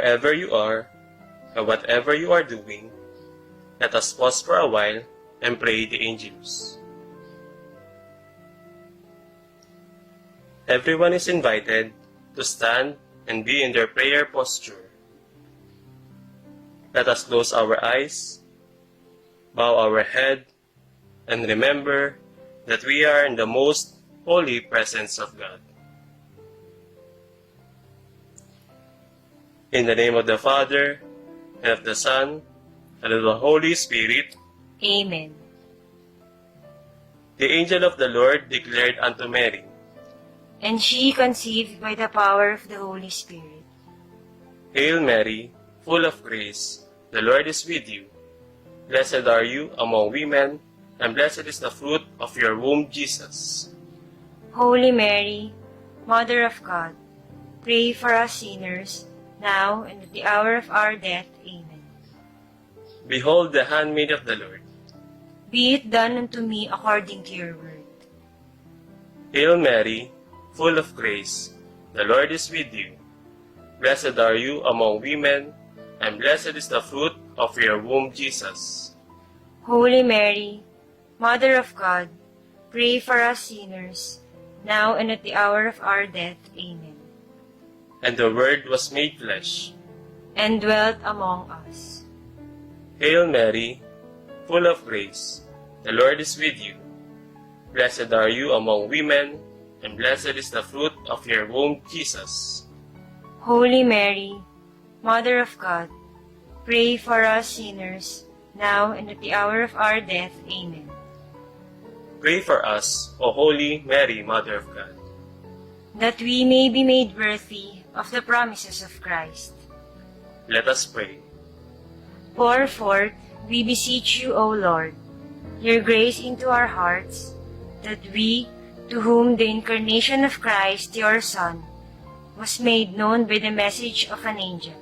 wherever you are, and whatever you are doing, let us pause for a while and pray the Angelus. Everyone is invited to stand and be in their prayer posture. Let us close our eyes, bow our head, and remember that we are in the most holy presence of God. In the name of the Father, and of the Son, and of the Holy Spirit. Amen. The angel of the Lord declared unto Mary, And she conceived by the power of the Holy Spirit. Hail Mary, full of grace, the Lord is with you. Blessed are you among women, and blessed is the fruit of your womb, Jesus. Holy Mary, Mother of God, pray for us sinners, now and at the hour of our death. Amen. Behold the handmaid of the Lord. Be it done unto me according to your word. Hail Mary, full of grace, the Lord is with you. Blessed are you among women, and blessed is the fruit of your womb, Jesus. Holy Mary, Mother of God, pray for us sinners, now and at the hour of our death. Amen. And the Word was made flesh, And dwelt among us. Hail Mary, full of grace, the Lord is with you. Blessed are you among women, and blessed is the fruit of your womb, Jesus. Holy Mary, Mother of God, pray for us sinners, now and at the hour of our death. Amen. Pray for us, O Holy Mary, Mother of God, that we may be made worthy of the promises of Christ. Let us pray. Pour forth, we beseech you, O Lord, your grace into our hearts, that we, to whom the incarnation of Christ, your Son, was made known by the message of an angel,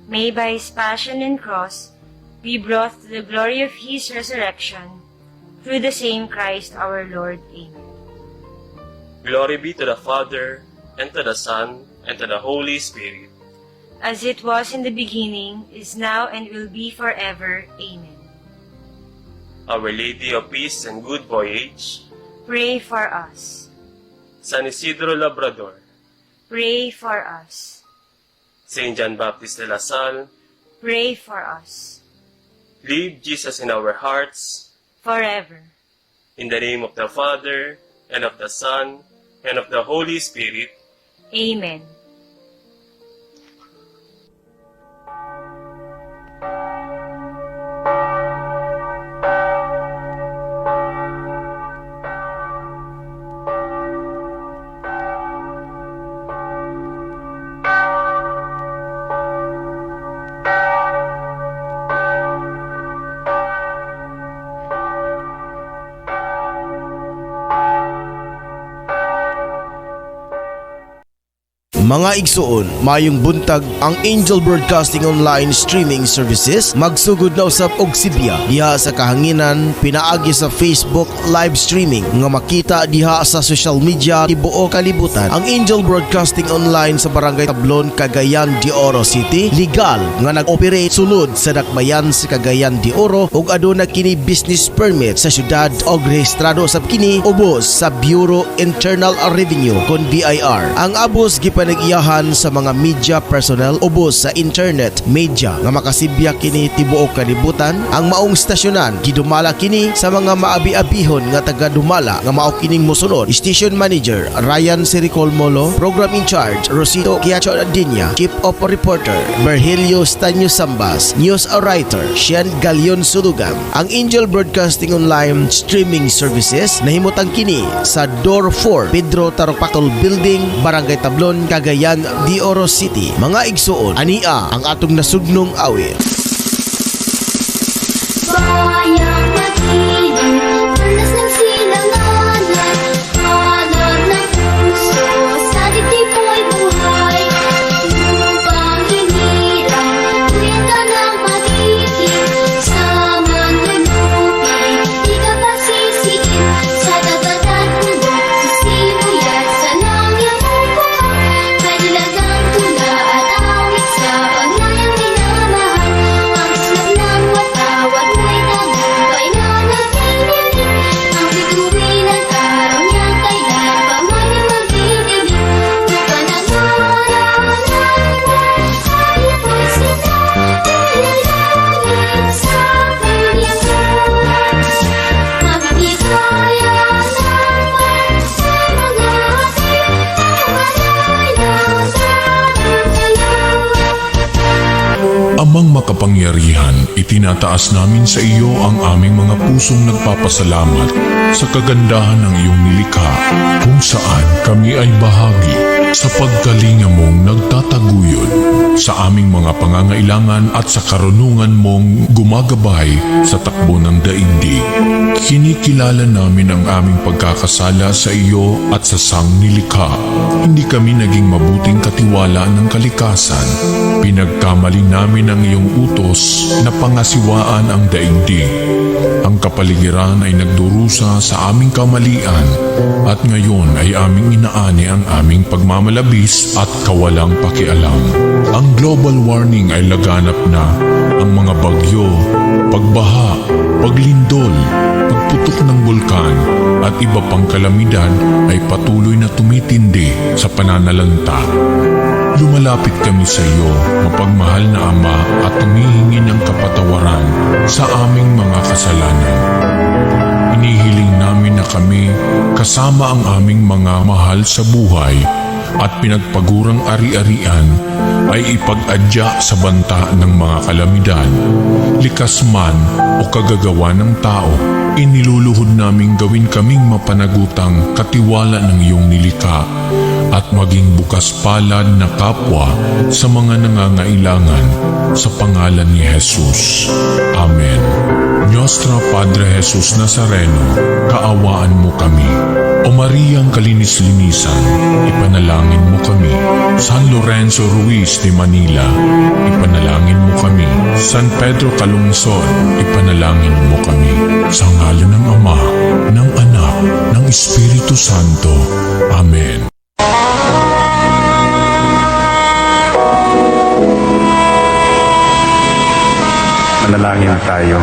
may by his passion and cross be brought to the glory of his resurrection, through the same Christ our Lord. Amen. Glory be to the Father, and to the Son, and to the Holy Spirit. As it was in the beginning, is now, and will be forever. Amen. Our Lady of Peace and Good Voyage, Pray for us. San Isidro Labrador, Pray for us. Saint John Baptist de la Salle, Pray for us. leave Jesus in our hearts. Forever. In the name of the Father, and of the Son, and of the Holy Spirit. Amen. Mga igsoon, mayong buntag ang Angel Broadcasting Online Streaming Services magsugod na usab og Sibya diha sa kahanginan pinaagi sa Facebook live streaming nga makita diha sa social media tibuok kalibutan. Ang Angel Broadcasting Online sa Barangay Tablon, Cagayan de Oro City legal nga nag-operate sulod sa dakbayan sa Cagayan de Oro ug aduna kini business permit sa syudad og rehistrado sab kini ubos sa Bureau Internal Revenue kon BIR. Ang abos gipanag-iyahan sa mga media personnel ubos sa internet media nga makasibya kini tibuok kalibutan. Ang maong stasyonan gidumala kini sa mga maabi-abihon nga taga-dumala nga mao kining mosunod: Station Manager Ryan Siricol Molo, Program in Charge Rosito Quiacho Adinya, Chief of Reporter Virgilio Stanyo Sambas, News Writer Sian Galion Sudugan. Ang Angel Broadcasting Online Streaming Services nahimutang kini sa Door 4 Pedro Taropactol Building, Barangay Tablon, Cagayan de Oro City. Mga igsuon, ania ang atong nasugnong awit. Bayang makinig, tulas ng silanganan, hanap ng puso, sa dibdib mo'y buhay. Upang hinirang, tuwid ka ng pag-ibig, sa manunupin, di ka pagsisiin, sa dagat at bundok, sa sibuyat, sa langit upang, may nilagang tula at awit sa makapangyarihan, itinataas namin sa iyo ang aming mga pusong nagpapasalamat sa kagandahan ng iyong nilikha, kung saan kami ay bahagi sa pagkalinga mong nagtataguyod sa aming mga pangangailangan at sa karunungan mong gumagabay sa takbo ng daigdig. Kinikilala namin ang aming pagkakasala sa iyo at sa sangnilikha. Hindi kami naging mabuting katiwala ng kalikasan. Pinagkamali namin ang iyong utos na pangasiwaan ang daigdig. Ang kapaligiran ay nagdurusa sa aming kamalian at ngayon ay aming inaani ang aming pagmamalabis at kawalang pakialam. Ang global warming ay laganap na. Ang mga bagyo, pagbaha, paglindol, pagputok ng bulkan at iba pang kalamidad ay patuloy na tumitindi sa pananalanta. Lumalapit kami sa iyo, mapagmahal na Ama, at tumihingi ng kapatawaran sa aming mga kasalanan. Inihiling namin na kami, kasama ang aming mga mahal sa buhay at pinagpagurang ari-arian, ay ipag-adya sa banta ng mga kalamidad. Likas man o kagagawa ng tao, iniluluhod naming gawin kaming mapanagutang katiwala ng iyong nilikha at maging bukas palad na kapwa sa mga nangangailangan sa pangalan ni Jesus. Amen. Nostra Padre Jesus Nazareno, kaawaan mo kami. O Mariang Kalinis-linisan, ipanalangin mo kami. San Lorenzo Ruiz de Manila, ipanalangin mo kami. San Pedro Calungsod, ipanalangin mo kami. Sa ngalan ng Ama, ng Anak, ng Espiritu Santo. Amen. Manalangin tayo.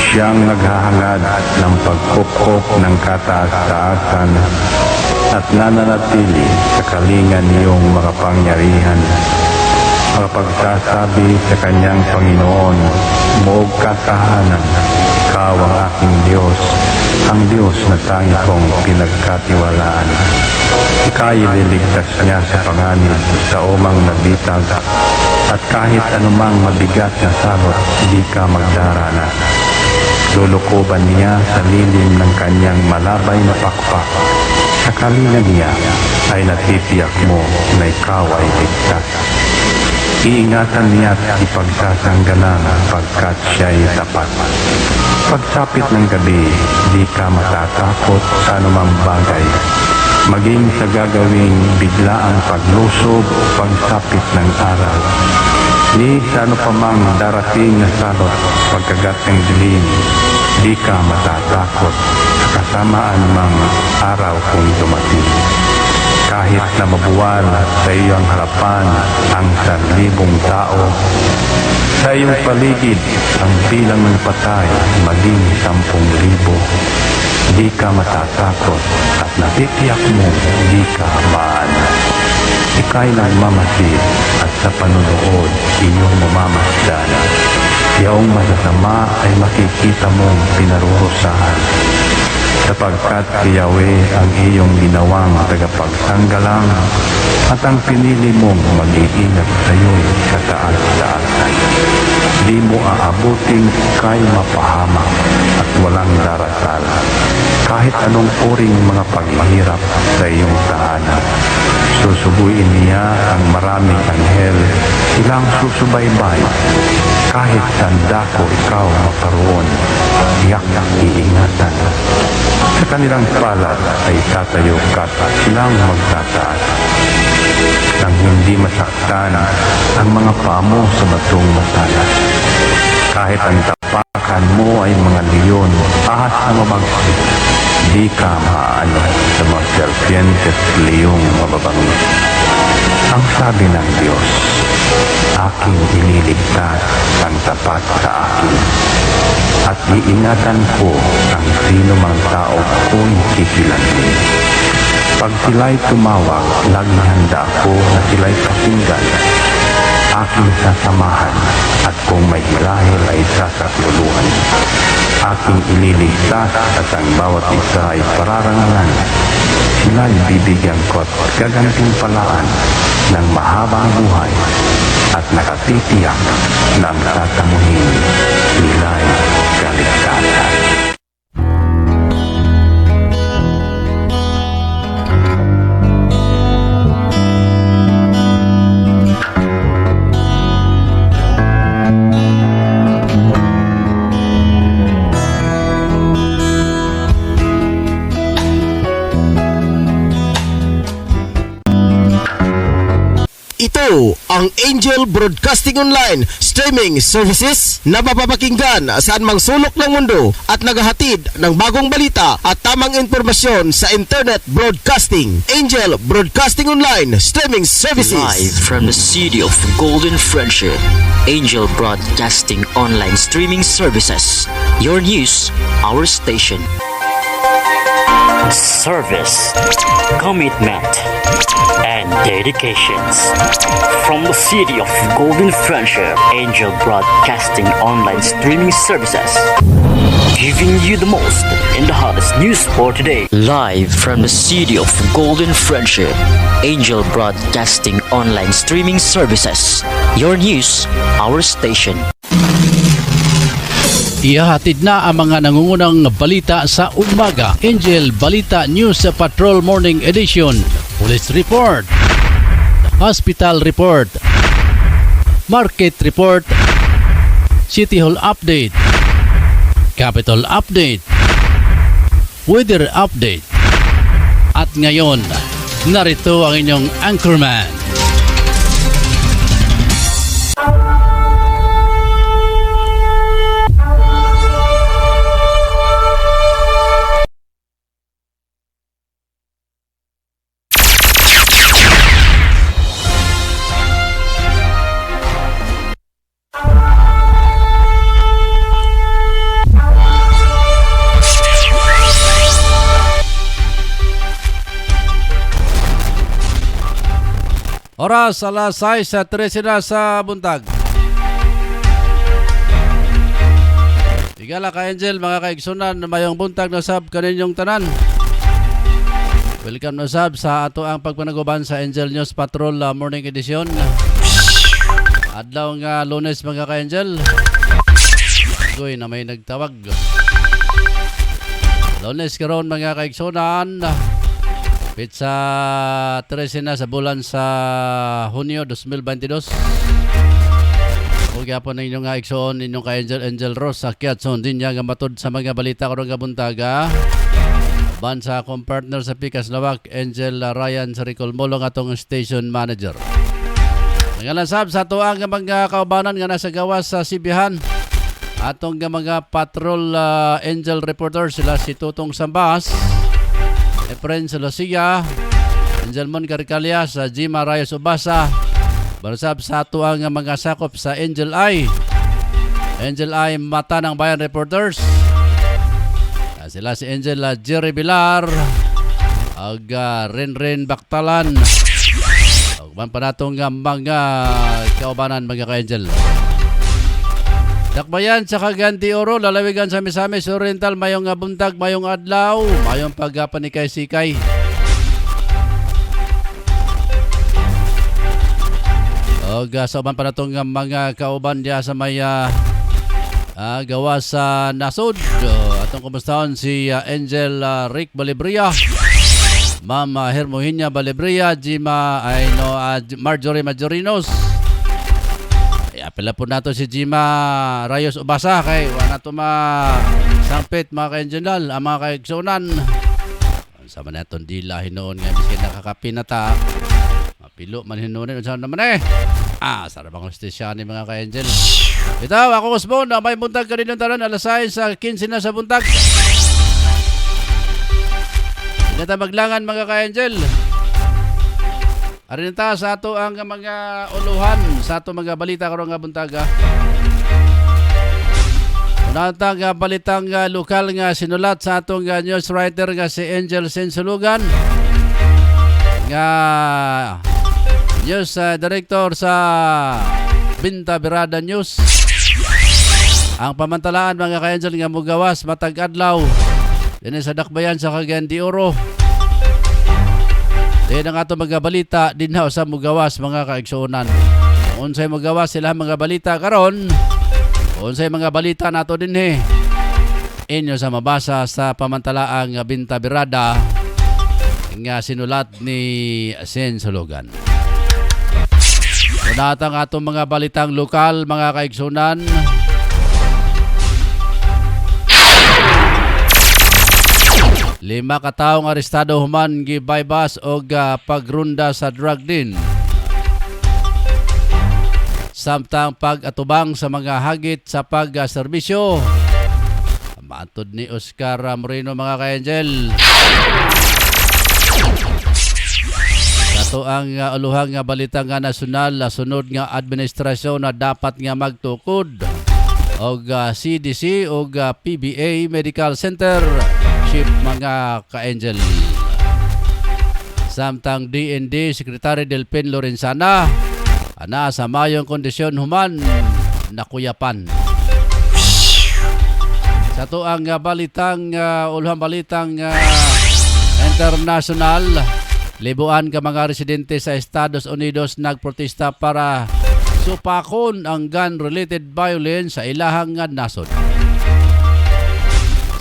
Siyang naghahangad ng pagkupkop ng kataas-taasan at nananatili sa kalingan niyong makapangyarihan. Makapagsasabi sa kanyang Panginoon, moog katahanan, ikaw ang aking Diyos, ang Diyos na tangi kong pinagkatiwalaan. Ika'y ililigtas niya sa panganib sa umang nabitag, at kahit anumang mabigat na salot, di ka magdarana. Lulukuban niya sa lilim ng kanyang malabay na pakpak. Sa kalinga niya ay natitiyak mo na ikaw ay ligtas. Iingatan niya at ipagsasanggalang pagkat siya'y tapat. Pagsapit ng gabi, di ka matatakot sa anumang bagay. Maging sa gagawing biglaang paglusob, pagsapit ng araw. Ni sa ano pa mang darating na salot, pagkagat ng dilim, di ka matatakot sa kasamaan mang araw kung dumating. Kahit na mabuwal sa iyong harapan ang 1,000 tao, sa iyong paligid ang bilang ng patay maging 10,000, di ka matatakot at natitiyak mo di ka maano. Ika'y nagmamasid at sa panunood iyong mamamasdan. Iyong masasama ay makikita mong pinarurusahan. Sapagkat si Yahweh ang iyong ginawang tagapagsanggalang at ang pinili mong mag-iingat sa iyo'y kataas-taasan. Di mo aabuting ika'y mapahamak at walang darasal. Kahit anong uring mga paghihirap sa iyong tahanan. Susubuin niya ang maraming anghel, silang susubaybay. Kahit saan dako ikaw makaroon, tiyak iingatan. Sa kanilang palad ay tatayo ka't silang magtataas. Nang hindi masaktan ang mga pamo sa batong matalas. Kahit ang tapakan mo ay mga leon, ahas na mabagsik, di ka maano sa mga serpientes leyong mababangis. Ang sabi ng Diyos, aking iniligtas ang tapat sa akin, at iingatan ko ang sino mang tao kung kikilansin. Pag sila'y tumawag, laging handa ako na sila'y pakinggan. Aking sasamahan, at kung may hilahil ay sasakluluhan. Aking ililigtas at ang bawat isa ay pararangalan. Sila'y bibigyan ko at gagantimpalaan ng mahabang buhay at nakatitiyak na ang tatamuhin nila'y kaligtasan. Ito ang Angel Broadcasting Online Streaming Services na mapapakinggan saan mang sulok ng mundo at naghahatid ng bagong balita at tamang impormasyon sa internet broadcasting. Angel Broadcasting Online Streaming Services. Live from the city of Golden Friendship, Angel Broadcasting Online Streaming Services. Your news, our station. Service, commitment, and dedications. From the city of Golden Friendship, Angel Broadcasting Online Streaming Services. Giving you the most in the hottest news for today. Live from the city of Golden Friendship, Angel Broadcasting Online Streaming Services. Your news, our station. Ihahatid na ang mga nangungunang balita sa umaga. Angel Balita News Patrol Morning Edition. Police Report, Hospital Report, Market Report, City Hall Update, Capital Update, Weather Update. At ngayon, narito ang inyong anchorman. Oras alas 6:13 na sa buntag. Tigala ka Angel, mga kaigsunan, mayong buntag na sab kaninyong tanan. Welcome na sab sa ato ang pagpanaguban sa Angel News Patrol Morning Edition. Adlaw nga Lunes, mga ka-Angel. Goy na may nagtawag. Lunes karon, mga kaigsunan. Pizza 13 na sa bulan sa Hunyo 2022. O gyapon ninyo nga igsoon ninyong ka Angel Rose sa Kiatson din nga matod sa mga balita karong gabuntaga. Ban sa akong partner sa Pikas Lawak, Angel Ryan Saricol Molong atong station manager. Nangalasab sa tuang mga kaubanan nga nasa gawas sa Sibihan. Atong mga patrol Angel reporter sila si Tutong Sambas, Efren Salosiga, Angelmon Carcalia sa Jima Rayos Ubasa. Barasab sa ato ang mga sakop sa Angel Eye. Angel Eye Mata ng Bayan Reporters. Sila si Angel Jerry Bilar, Renren Baktalan. Ugban pa natong mga kaubanan, mga ka-Angel. Dakbayan sa Cagayan de Oro, lalawigan sa Misamis Oriental, mayong buntag, mayong adlaw, mayong pagpanikay-sikay. Sauban pa na itong mga kauban diya sa may gawa sa Nasod. Atong kumustahon si Angel Rick Balibria, Mama Hermohinia Balibria, Jima Marjorie Majorinos. Apela po nato si Jima Rayos Ubasa kay wala to sangpit, mga ka-Angel, ang mga kaigsunan. Sama na itong dila hinoon nga miskin nakakapinata. Mapilo man hinoon saan naman sarap ang hostesya ni mga ka-Angel. Ito, ako Osbon, may buntag ka rin yung talan, alas 6 sa 15 na sa buntag. Hindi na maglangan, mga ka-Angel. Arin ta sa ato ang mga uluhan sa ato mga balita karong nga buntaga. Unang nga balitang lokal nga sinulat sa atong news writer nga si Angel Sensulugan, nga news director sa Binta Birada News. Ang pamantalaan, mga ka-Angel, nga mugawas matag adlaw din sa dakbayan sa Cagayan de Oro. Di ang ato mga balita din sa mugawas mga kaigsunan. Unsay mugawas sila mga balita karon. Unsay mga balita nato din inyo sa mabasa sa pamantalaang Binta Birada nga sinulat ni Sen Sulugan. Unatang atong mga balitang lokal mga kaigsunan. Lima kataong arestado human gibaybas og pagrunda sa drug din. Samtang pag-atubang sa mga hagit sa pag-serbisyo. Matod ni Oscar Moreno mga ka-angel. Kato ang uluhang nga balita nga nasyonal sunod nga administrasyon na dapat nga magtukod og CDC og PBA Medical Center chief mga ka-angel. Samtang DND Secretary Delpin Lorenzana ana sa mayong kondisyon human nakuyapan. Sa tuang balitang uluhang balitang international, libuan ka mga residente sa Estados Unidos nagprotesta para supakon ang gun-related violence sa ilahang nasod.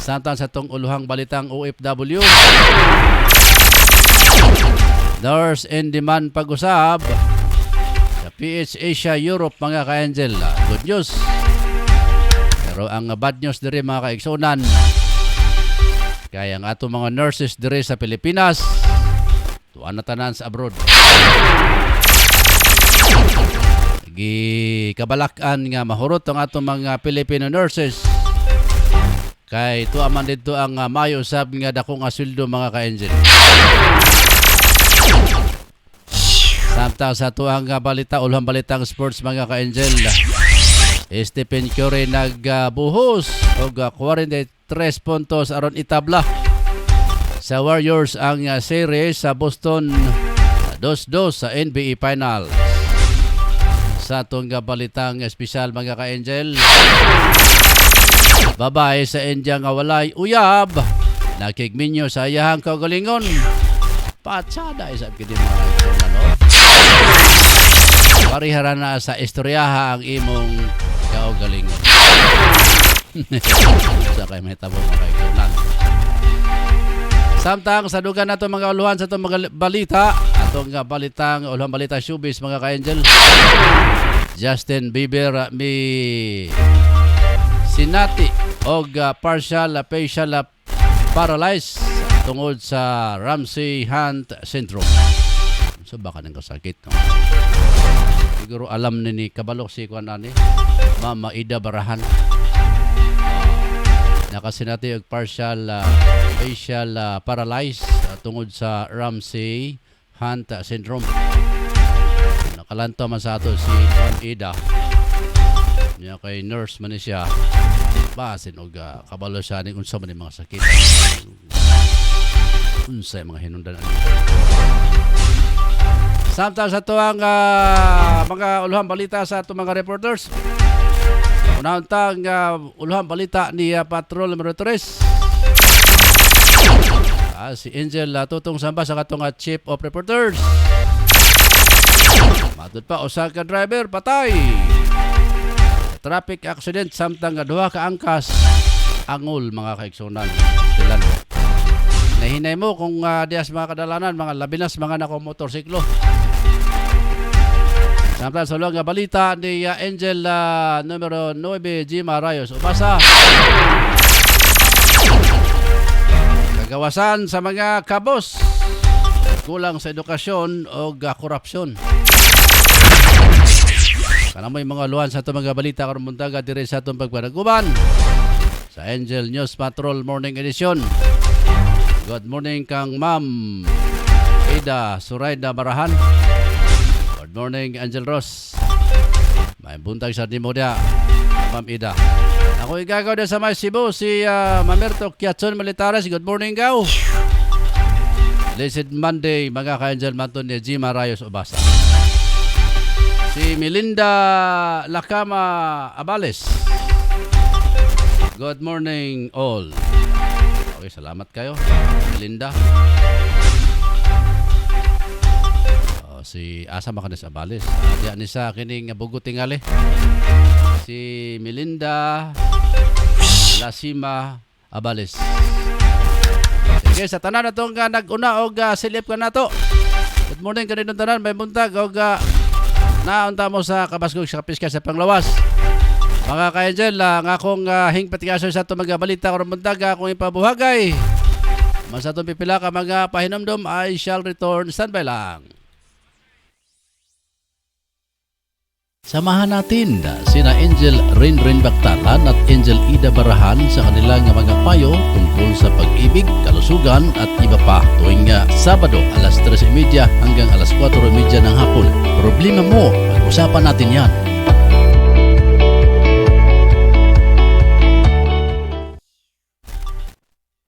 Samtang sa tong uluhang balitang OFW, nurse in demand pag-usab sa PH Asia Europe mga ka-angel. Good news. Pero ang bad news diri mga kaigsunan, kaya ang ato mga nurses diri sa Pilipinas tuan na tanan sa abroad. Gikabalakan nga mahurot ang ato mga Filipino nurses kay tuwa man dito ang mayo sab nga dako nga sweldo mga ka-angel. Samtang sa tuang balita, ulang balitang sports mga ka-angel, Stephen Curry nagbuhos og 43 puntos aron itabla sa Warriors ang series sa Boston 2-2 sa NBA Finals. Sa atong balitang espesyal mga ka-angel, babae sa India nga walay uyab nakigminyo sa iyahang kaugalingon. Patsada isab kini mga ka-angel, no? Parihara na sa istoryaha ang imong kaugalingon. Sa kay may tabo mga ka-angel. Samtang sa dugan nato mga uluhan sa itong mga balita, atong balitang uluhan balita showbiz mga ka-angel. Justin Bieber may sinati og partial facial paralyzed tungod sa Ramsay-Hunt syndrome. So baka nang kasakit no? Siguro alam ni kabalo si kuan ani Mama Ida Barahan. Nakasinati og partial facial paralyzed tungod sa Ramsay-Hunt syndrome. Nakalanto man sa ato si Ma'am Ida. Niya kay nurse man siya. Basin og kabalo siya ni unsa man mga sakit. Unsay mga hinungdan. Samtang sa tuang mga uluhang balita sa atong mga reporters. Unahantang uluhang balita ni Patrol numero 3. Si Angel tutong samba sa katong Chief of Reporters. Matud pa usa ka driver patay. Traffic accident samtang duha ka angkas angol mga kaigsunan. Dilan. Nahinay mo kung dias mga kadalanan, mga labinas mga nako motorsiklo. Samtang sa nga balita ni Angel numero 9 Jima Rayos Ubasa. Kagawasan sa mga kabos. Kulang sa edukasyon o korupsyon. Kana may mga luhan sa itong mga balita karon muntaga dire sa itong pagpanaguban sa Angel News Patrol Morning Edition. Good morning kang Ma'am Ida Suraida Barahan. Good morning Angel Ross. May buntag sa Dimodia Ma'am Ida. Ako igagaw na sa may Cebu si Mamerto Kiatson Militares. Good morning gaw. Blessed Monday mga ka-Angel Manton ni Jima Rayos Ubasa. Si Melinda Lacama Abales. Good morning all. Okay, salamat kayo, Melinda. asa makanis Abales. Diya ni sa kining bugo tingali. Si Melinda Lasima Abales. Sige, sa tanan na itong nag-una o silip ka na to. Good morning kaninong tanan, may buntag o naunta mo sa Kabaskog sa Kapiska sa Panglawas. Mga ka-angel, nga akong hingpatigasyon sa itong mga balita ko ng buntag, akong ipabuhagay. Masa itong pipila ka mga pahinomdom, I shall return. Standby lang. Samahan natin sina Angel Rinrin Bactalan at Angel Ida Barahan sa kanilang mga payo tungkol sa pag-ibig, kalusugan at iba pa tuwing Sabado alas 3:30 hanggang alas 4:30 ng hapon. Problema mo, pag-usapan natin yan.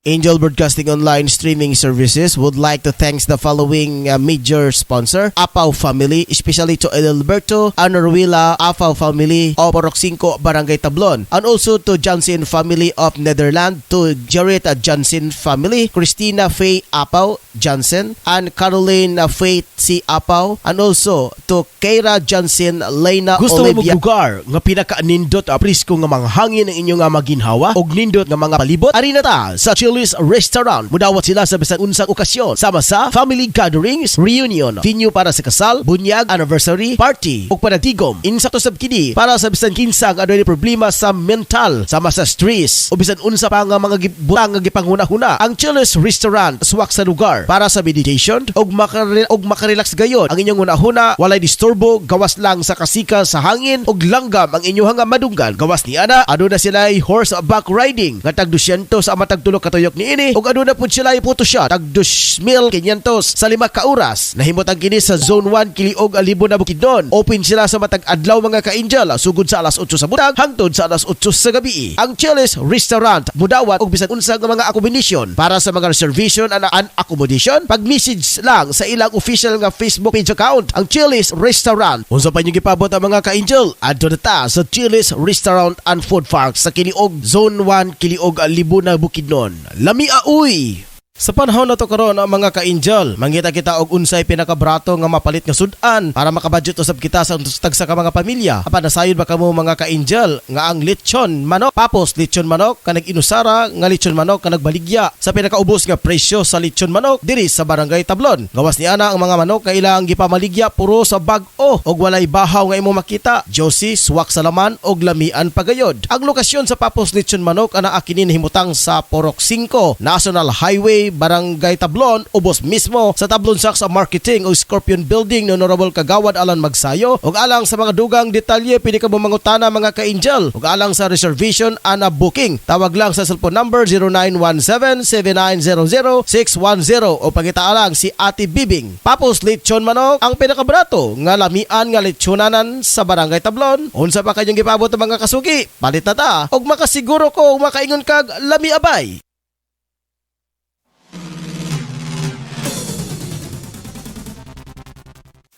Angel Broadcasting Online Streaming Services would like to thank the following major sponsor: Apaw Family, especially to Edelberto and Norwila Apaw Family of Porok 5, Barangay Tablon, and also to Johnson Family of Netherlands, to Jared Johnson Family, Christina Faye Apaw Johnson, and Caroline Faith C. Apaw, and also to Keira Johnson Lena Gusto Olivia. mo lugar nga pinaka-nindot prisko nga mga hangin ang inyong maginhawa og nindot nga mga palibot? Ari na ta sa Chili's Restaurant. Mudawat sila sa bisan unsang okasyon, sama sa family gatherings, reunion, venue para sa kasal, bunyag, anniversary, party, ug panagtigom. Insakto sab kini para sa bisan kinsa nga adunay problema sa mental, sama sa stress, o bisan unsa pa nga mga butang nga gipanghuna-huna. Ang Chili's Restaurant swak sa lugar para sa meditation ug makarelax gayon. Ang inyong hunahuna walay disturbo, gawas lang sa kasika sa hangin ug langgam ang inyong nga madunggan. Gawas ni ana aduna sila horseback riding nga tag 200 sa matag tulo ka tuyok ni ini ug aduna pud sila photoshoot tag 2,500 sa 5 ka oras. Nahimot ang kini sa Zone 1 Kiliog Alibo na Bukidnon. Open sila sa matag adlaw mga ka-angel sugod sa alas 8 sa butang hangtod sa alas 8 sa gabi. Ang Chili's Restaurant mudawat og bisan unsa nga mga accommodation. Para sa mga reservation and accommodation, pag-message lang sa ilang official nga Facebook page account, ang Chili's Restaurant. Unsa pa niyo gipabot ang mga ka-angel? Adto na ta sa Chili's Restaurant and Food Park sa Kiliog Zone 1 Kiliog Alibo na Bukidnon. Lami uy! Sa panahon na to karon mga ka-angel, mangita kita og unsay pinakabrato nga mapalit nga sudan para makabudget usab kita sa tagsa ka mga pamilya. Apan nasayod ba kamo mga ka-angel nga ang lechon manok, papos lechon manok kanag inusara nga lechon manok kanag baligya sa pinakaubos nga presyo sa lechon manok diri sa Barangay Tablon. Gawas ni ana ang mga manok nga ilang gipamaligya puro sa bag-o og walay bahaw nga imo makita. Josie, swak sa laman og lamian pagayod. Ang lokasyon sa papos lechon manok ana akini himutang sa Porok 5, National Highway, Barangay Tablon, ubos mismo sa Tablon Saks Marketing o Scorpion Building ni Honorable Kagawad Alan Magsayo. Ug alang sa mga dugang detalye pwede ka mangutana mga ka-angel. Ug alang sa reservation and booking, tawag lang sa cellphone number 0917-7900-610 o pangita lang si Ate Bibing. Papos lechon manok ang pinakabrato nga lamian nga lechonanan sa Barangay Tablon. Unsa pa kanyang gipabot mga kasugi? Palit na ta og makasiguro ko makaingon kag lami abay.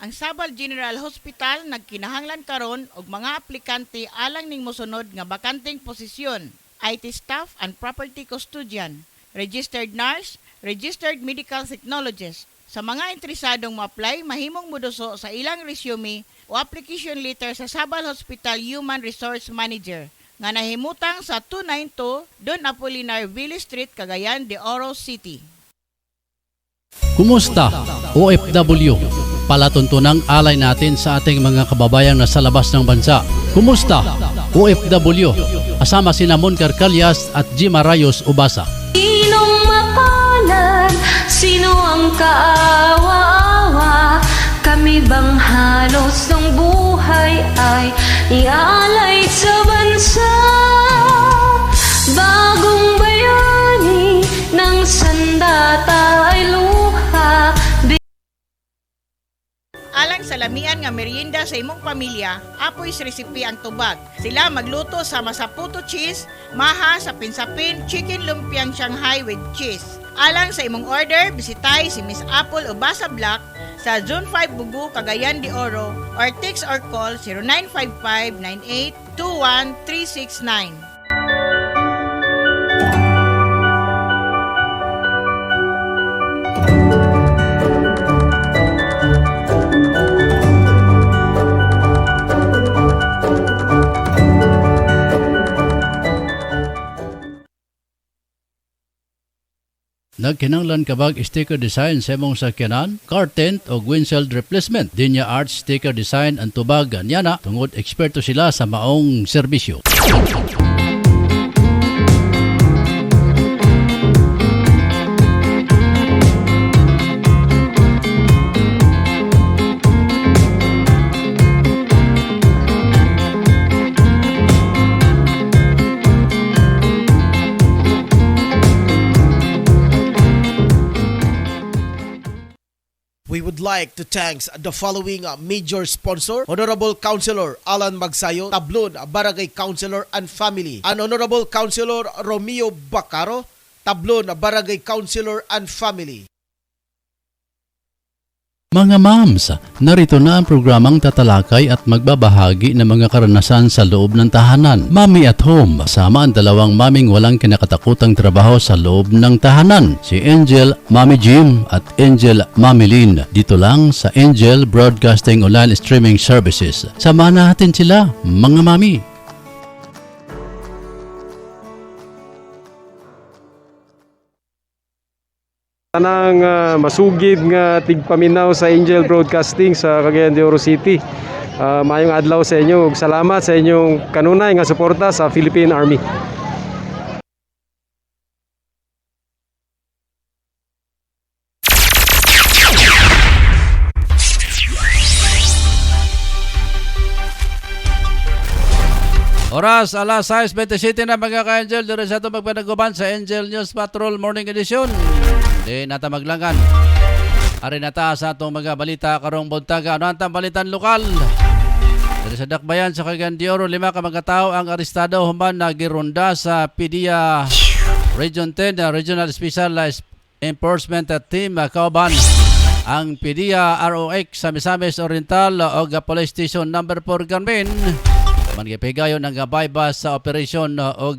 Ang Sabal General Hospital nagkinahanglan karon og mga aplikante alang ning mosunod nga bakanteng posisyon: IT staff and property custodian, registered nurse, registered medical technologist. Sa mga interesadong ma-apply, mahimong moduso sa ilang resume o application letter sa Sabal Hospital Human Resource Manager nga nahimutang sa 292 Don Apolinar Ville Street, Cagayan de Oro City. Kumusta OFW? Palatuntunang alay natin sa ating mga kababayang nasa labas ng bansa. Kumusta OFW? Asama sina Mon Carcalias at Jima Rayos Ubasa. Sinong mapalad? Sino ang kaawa-awa? Kami bang halos ng buhay ay ialay sa bansa? Bagong bayani ng sandata ay luha. Alang sa lamian nga merienda sa imong pamilya, apoy sa resipi ang tubag. Sila magluto sa masaputo cheese, maha sa pinsapin, chicken lumpiang Shanghai with cheese. Alang sa imong order, bisitay si Miss Apple Ubasa Black sa Zone 5 Bugu, Cagayan de Oro, or text or call 0955-9821-369. Nagkinanglan kabag sticker design sa imong sakyanan, car tent o windshield replacement. Dinya Arts sticker design ang tubag nyana tungod eksperto sila sa maong serbisyo. We would like to thank the following major sponsor: Honorable Councilor Alan Magsayo, Tablon, Barangay Councilor and Family, and Honorable Councilor Romeo Bacaro, Tablon, Barangay Councilor and Family. Mga mams, narito na ang programang tatalakay at magbabahagi ng mga karanasan sa loob ng tahanan. Mami at Home, sama ang dalawang maming walang kinakatakutang trabaho sa loob ng tahanan. Si Angel, Mami Jim at Angel, Mami Lynn. Dito lang sa Angel Broadcasting Online Streaming Services. Samahan natin sila, mga mami. Tanang masugid nga tigpaminaw sa Angel Broadcasting sa Cagayan de Oro City. Mayong adlaw sa inyo ug salamat sa inyong kanunay nga suporta sa Philippine Army. Oras, alas 6:27 na mga ka-Angel. Dito sa ito magpanaguban sa Angel News Patrol Morning Edition. Di nata maglangan. Ari nata sa itong mga balita karong buntaga. Ano ang balitan lokal? Dito sa Dakbayan sa Cagayan de Oro, 5 ka mga tao ang arestado human na gironda sa PDEA Region 10 Regional Specialized Enforcement Team kauban ang PDEA ROX sa Misamis Oriental o Police Station No. 4 Carmen. Mangipigayon ng bypass sa operasyon o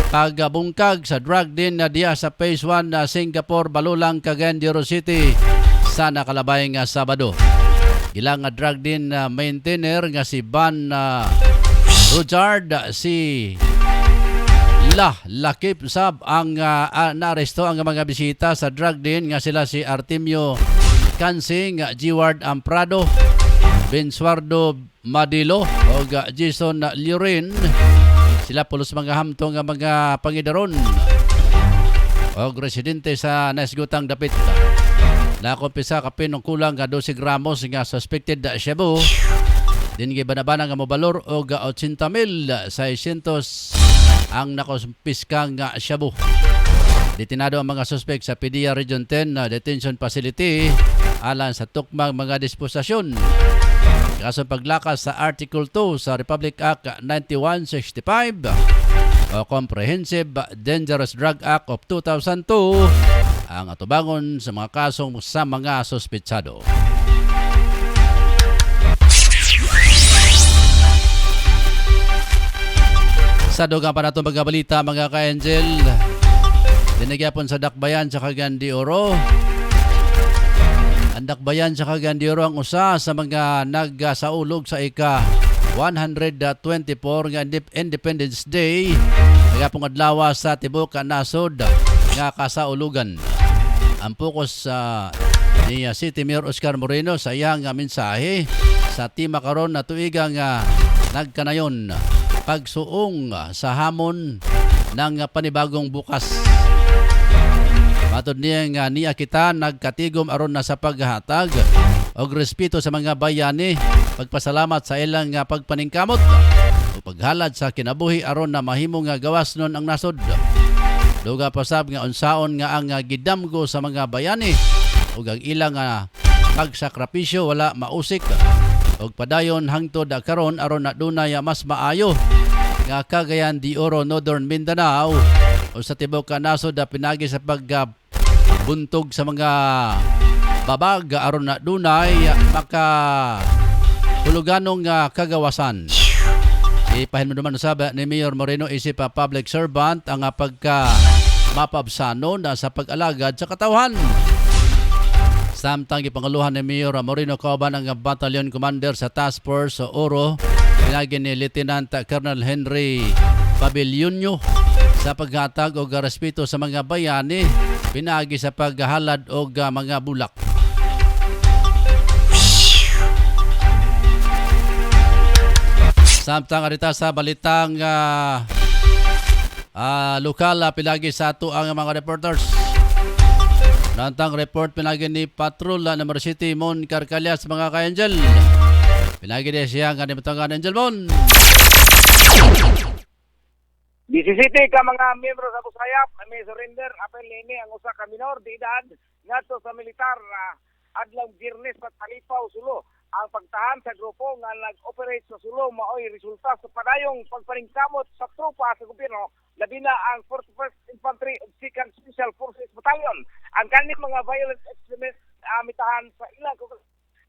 pagabungkag sa drug din na diya sa Phase 1 na Singapore, Balulang, Cagayan de Oro City sa nakalabay nga Sabado. Ilang drug din na maintainer nga si Van Rujard, si Lakip Sab ang naaresto ang mga bisita sa drug din nga sila si Artemio Kansing, Giward Amprado, Bensuardo Madilo o Jason Lurin. Sila pulos mga hamtong nga mga pangidaron o residente sa nasgutang dapit. Nakumpisa ka pinungkulang nga 12 gramos nga suspected shabu. Din gibanabanang nga mobalor o 80,600 ang nakumpiska nga shabu. Detinado ang mga suspect sa PDEA Region 10 Detention Facility alang sa tukmang mga disposasyon. Kaso paglakas sa Article 2 sa Republic Act 9165 o Comprehensive Dangerous Drug Act of 2002 ang atubangon sa mga kasong sa mga suspetsado. Sa dugang pa natin magabalita mga ka-Angel, dinigyapon sa Dakbayan sa Cagayan de Oro. Ang Dakbayan sa Cagayan de Oro ang usa sa mga nagsaulog sa ika-124 nga Independence Day. Kaya pong adlaw sa Tibok Nasod nga kasaulugan. Ang focus ni City Mayor Oscar Moreno sa iyang mensahe sa tima karon na tuiga nga nagkanayon pagsuong sa hamon ng panibagong bukas. Matod niya nga niya kita nagkatigom aron na sa paghatag og respeto sa mga bayani, pagpasalamat sa ilang nga pagpaningkamot o paghalad sa kinabuhi aron na mahimo nga gawas nun ang nasod. Duga pasab nga unsaon nga ang gidamgo sa mga bayani ug ang ilang pagsakripisyo wala mausik ug padayon hangtod karon aron na dunay mas maayo nga Cagayan de Oro, Northern Mindanao o sa Tibok Nasod pinagi sa pagbuntog sa mga babag aron na dunay maka huluganong kagawasan. Ipahin mo naman usab ni Mayor Moreno isip public servant ang pagka mapabsano na sa pag-alagad sa katawhan. Samtang ipangaluhan ni Mayor Moreno kauban ang Battalion Commander sa Task Force sa Oro, pinagi ni Lieutenant Colonel Henry Pabilionyo sa paghatag o respeto sa mga bayani pinaagi sa paghalad og mga bulak. Samtang arita sa balitang lokal pinagi sa ato ang mga reporters. Nantang report pinagi ni Patrol number City Mon Carcalias mga ka-Angel. Pinagi niya siya nga nimatangan Angel Mon. 17 ka mga miyembro sa Busayap may surrender apel nini ang usa ka minor de edad ngadto sa militar adlaw Biyernes sa Talipaw, Sulo. Ang pagtahan sa grupo nga nag-operate sa Sulo maoy resulta sa padayong pagpaningkamot sa tropa sa gobyerno, labi na ang 41st Infantry of 2nd Special Forces Battalion. Ang kaning mga violent extremists amitahan sa ilang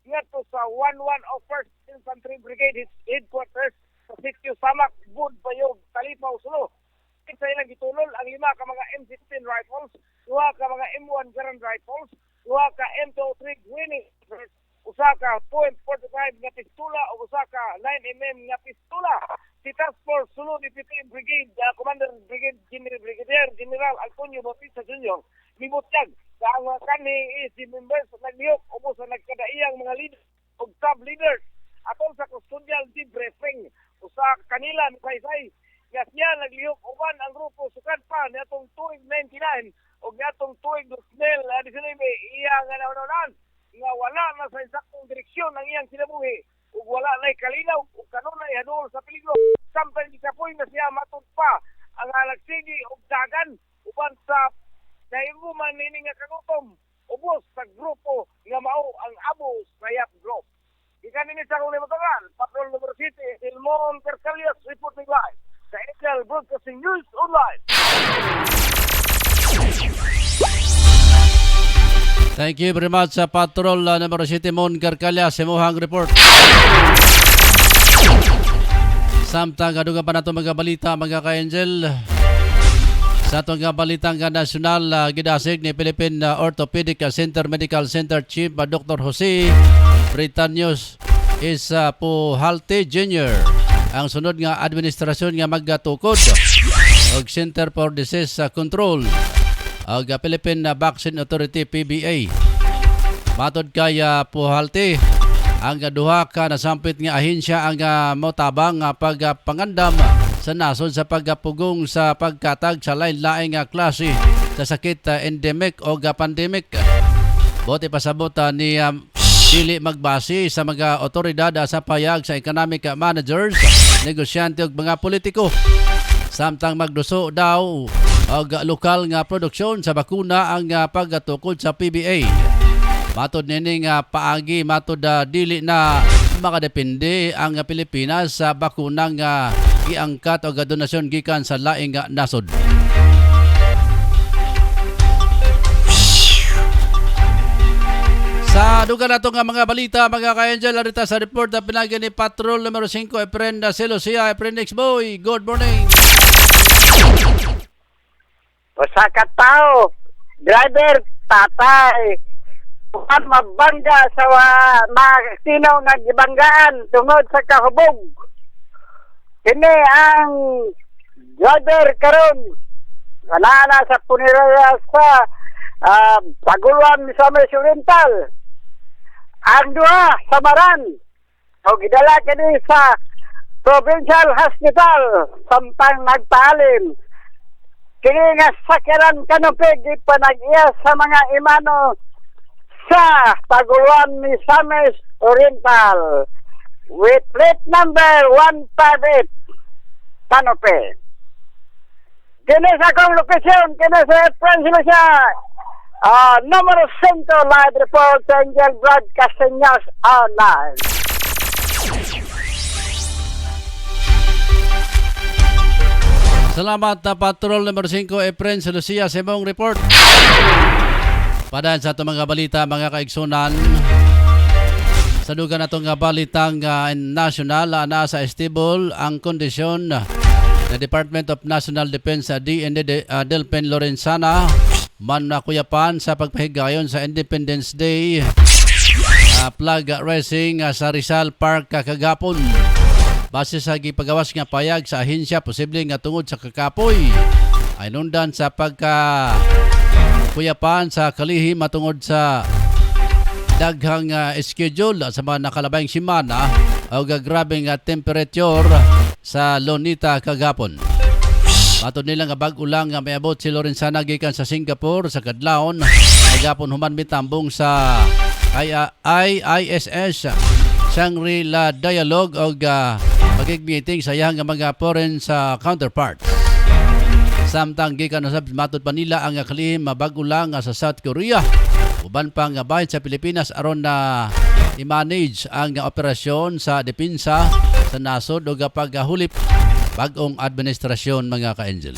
ngadto sa 101st Infantry Brigade headquarters sa Sitio Samak, Bud, Bayog, Talipaw, Sulo. Sa ilang gitulol ang 5 ka mga M16 rifles, 2 ka mga M1 Garand rifles, 2 ka M203 Winning, usa ka .45 nga pistola o usa ka 9mm nga pistola. Si Task Force Sulu Deputy Brigade Commander Brigadier General Antonio Bautista Jr. mibutyag sa ang mga kani is the members naglihok o sa nagkadaiyang mga leaders o sub-leaders atong sa custodial debriefing. Usa kanila ni Saysay nga siya naglihok uban ang grupo sukad pa niatong tuig 99 o niatong tuig 2019 iya nga naunanan nga wala na sa saktong direksyon ang iyang kinabuhi ug wala na kalinaw ug kanunay hadol sa peligro. Samtang gikapoy na siya matud pa ang halagsigi ug dagan uban sa nairuman nini nga kagutom ubos sa grupo nga mao ang Abu Sayyaf Group. Ikan ini sa kong limatangan, Patrol Number City, Ilmon Carcalias reporting live sa Angel Broadcasting News Online. Thank you very much sa Patrol number City Mon Carcalias sa imuhang report. Samtang kadugang pa nato mga balita mga ka-Angel. Sa itong balitang nasyonal gidasig ni Philippine Orthopedic Center Medical Center Chief Dr. Jose Britanios is Puhalte Jr. Ang sunod nga administrasyon nga maggatukod og Center for Disease Control og Philippine Vaccine Authority PBA. Matod kay Puhalte, ang duha ka nasampit nga ahensya ang motabang pagpangandam sa nasod sa pagpugong sa pagkatag sa lain-laing klase sa sakit endemic o pandemic. Bote pasabot ni dili magbase sa mga otoridad sa payag sa economic managers, negosyante ug mga politiko. Samtang magduso daw og lokal nga produksyon sa bakuna ang paggatukod sa PBA. Matod nini nga paagi matod dili na makadepende ang Pilipinas sa bakuna nga giangkat og donasyon gikan sa laing nasod. Sa dugan nato nga mga balita mga ka-Angel, arita sa report na pinagi ni Patrol numero 5 Efren Celosia. Efren Next Boy, good morning. Usa ka tao, driver, tatay, bukan mabangga sa sino nga gibanggaan tungod sa kahubog. Kini ang driver karon ana sa punerarya sa Paguluan Misamis Oriental. Ang duha sa Maran o gidala kini sa Provincial Hospital samtang nagpaalim. Kini nga sakiran kanupig ipanag-iya sa mga imano sa Paguluan Misamis Oriental with plate number 158 Kanope. Kini sa akong lokasyon, kini sa Francia, numero 5 live report sa Angel Broadcasting News Online. Salamat na Patrol number 5 Efren Celosia sa imong report. Padaan sa itong mga balita mga kaigsunan. Sa dugan na itong balitang national na sa estable ang kondisyon na Department of National Defense DND Delpen Lorenzana man nakuyapan sa pagpahigayon sa Independence Day flag raising sa Rizal Park kagapon. Base sa gipagawas nga payag sa ahensya posible nga tungod sa kakapoy ay nundan sa kuyapan sa kalihi matungod sa daghang schedule sa mga nakalabayng simana o grabing temperature sa Lonita kagapon. Matod nila nga bag ulang nga may abot si Lorenzana gikan sa Singapore sa kadlawon kagapon human mitambong sa IISS Shangri-La Dialogue o pagig-meeting sa iyang mga foreign sa counterparts. Samtang gikan usab matod pa nila ang kalihim mabag ulang sa South Korea uban pa nga bahin sa Pilipinas aron na i-manage ang operasyon sa depensa sa nasod o paghulip bagong administrasyon mga ka-angel.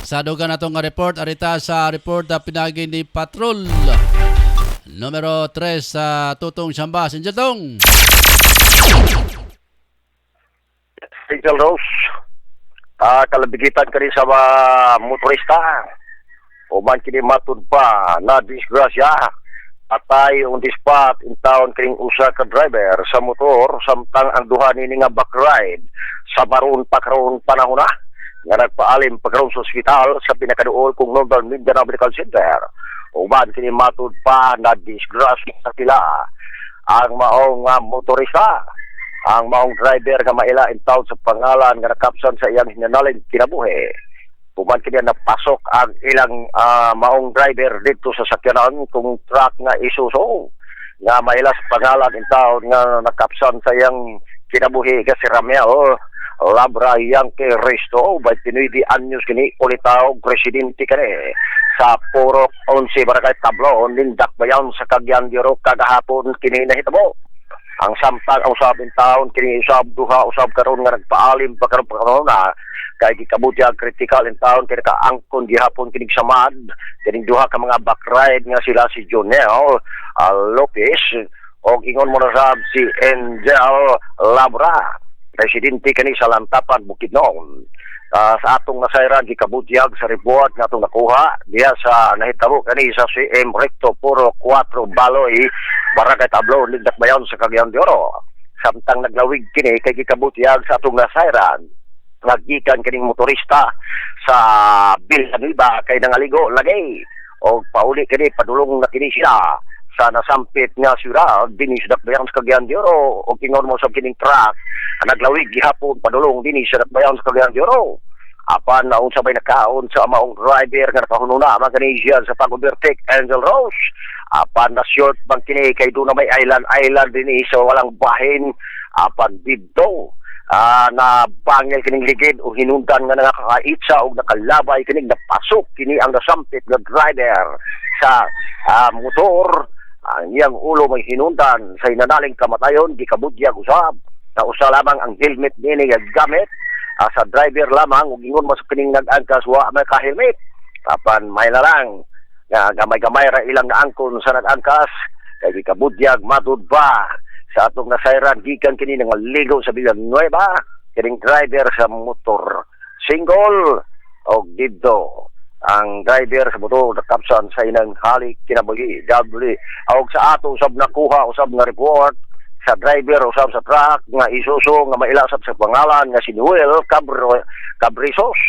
Sa dugan natong report arita sa report na pinagi ni Patrol numero 3 sa Tutong Sambas. Injatong Angel Rose, kalabigitan ka rin sa mga motorista. O man kini matud pa na disgrasya. Atay on the spot in town kining usa ka driver sa motor samtang ang duha nini nga backride sa baron pagkaroon panahon na nga nagpaalim pagkaroon sa ospital sa pinakaduol kung Northern Mindanao Medical Center. O man kini matud pa na disgrasya sa sila ang maong motorista. Ang maong driver nga maila in town sa pangalan nga nakapsan sa iyang hinanaling kinabuhi. Puman kanya napasok ang ilang maong driver dito sa sakyanan kung truck nga Isuzu nga maila sa pangalan in town nga nakapsan sa iyang kinabuhi kasi Ramel Labra Yankee Resto by 29 anyos kini ulitaw presidente kani sa Purok 11 Barangay Tablo Nindak Bayan sa Cagayan de Oro kagahapon kini nahitabo. Ang samtang usab in town kini usab duha usab karon nga nagpaalim pagkaron na kay gikabutyag critical in town kay kaangkon gihapon kining samad kining duha ka mga backride nga sila si Jonel Lopez og ingon mo na sab si Angel Labra presidente kani sa Lantapan Bukidnon. Sa atong nasayran gikabutyag sa report nga atong nakuha diha sa nahitabo kani sa CM Recto Puro 4 Baloy Barangay Tablo Ligdak Bayan sa Cagayan de Oro. Samtang naglawig kini kay gikabutyag sa atong nasayran nagikan kining motorista sa Villanueva kay nangaligo lagay o pauli kini padulong na kini sila sa nasampit nga syudad dinhi sa Dakbayan sa Cagayan de Oro o kingon mo sa kining truck naglawig gihapon padulong dinhi sa Dakbayan sa Cagayan de Oro. Apan naun sabay nakaon sa maong driver nga nakahununa mga kanisiyan sa pag-overtake Angel Rose. Apan na short bang kini kay doon na may island dinhi sa walang bahin apan didto. Na bangel kining ligid o hinundan nga nakakaitsa o nakalabay kining napasok kini ang nasampit nga driver sa motor. Ang iyang ulo may hinundan sa inanaling kamatayon gikabudyag usab na usa lamang ang helmet nini nga gamit sa driver lamang ug ingon mas kining nag-angkas wa may ka-helmet. Apan may na lang nga gamay-gamay ra ilang naangkon sa nag-angkas kay gikabudyag matud ba sa atong nasayran gikan kini nga ligo sa Villanueva kining driver sa motor single og didto ang driver sa motor nakapsan sa inang halik kinabuhi double og sa ato usab nakuha usab nga report sa driver usab sa truck nga Isuzu nga mailasap sa pangalan nga si Noel Cabrisos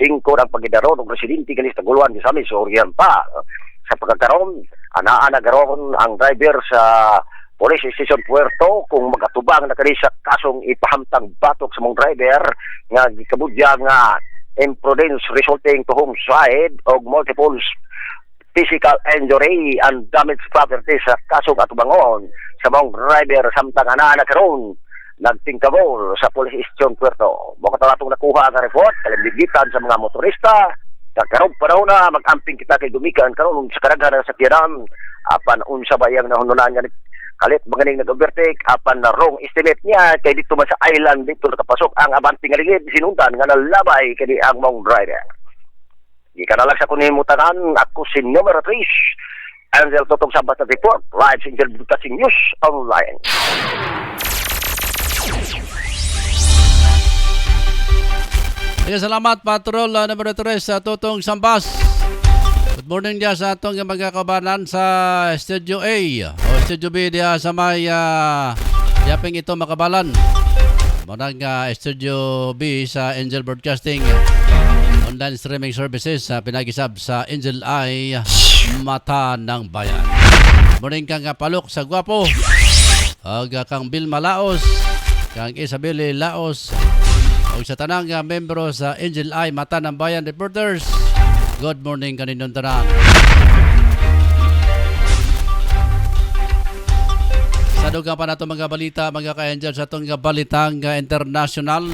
5 ang pagidaron og presidente kani sa guluhan sa Miss Oriental sa pagkakaroon anaa nagaron ang driver sa Police Station Puerto kung magatubang na kani sa kasong ipahamtang batok sa mong driver nga gikabudya nga imprudence resulting to homicide og multiple physical injury and damage property sa kasong atubangon sa mong driver samtang anaa karon nagtingkabol sa Police Station Puerto. Makatatong nakuha ang report kalimbigitan sa mga motorista karon panahon na mag-amping kita kay dumikan karon sa karaghan sa sakyanan apan unsa bayang nahununan nga kalit maganing nag-overtake apan na wrong estimate niya kay dito man sa island dito nakapasok ang abante nga ligid sinundan nga nalabay kani ang mong driver. Di ka na lang sa kunimutanan ako si numero 3 Angel Totong Sabat Report live sa Angel Broadcasting News Online. Salamat Patrol numero 3 sa Totong Sambas. Good morning dia sa atong mga kabanan sa Studio A o Studio B dia sa may yaping ito makabalan. Marang Studio B sa Angel Broadcasting. online streaming services sa pinagisab sa Angel Eye Mata ng Bayan. Morning kang Palok sa Gwapo, kang Bill Malaos, kang Isabelle Laos, o sa tanang membro sa Angel Eye Mata ng Bayan Reporters. Good morning kaninyong tanan. Sa dugang pa na ito mga balita, mga ka-angel, sa itong balitang international.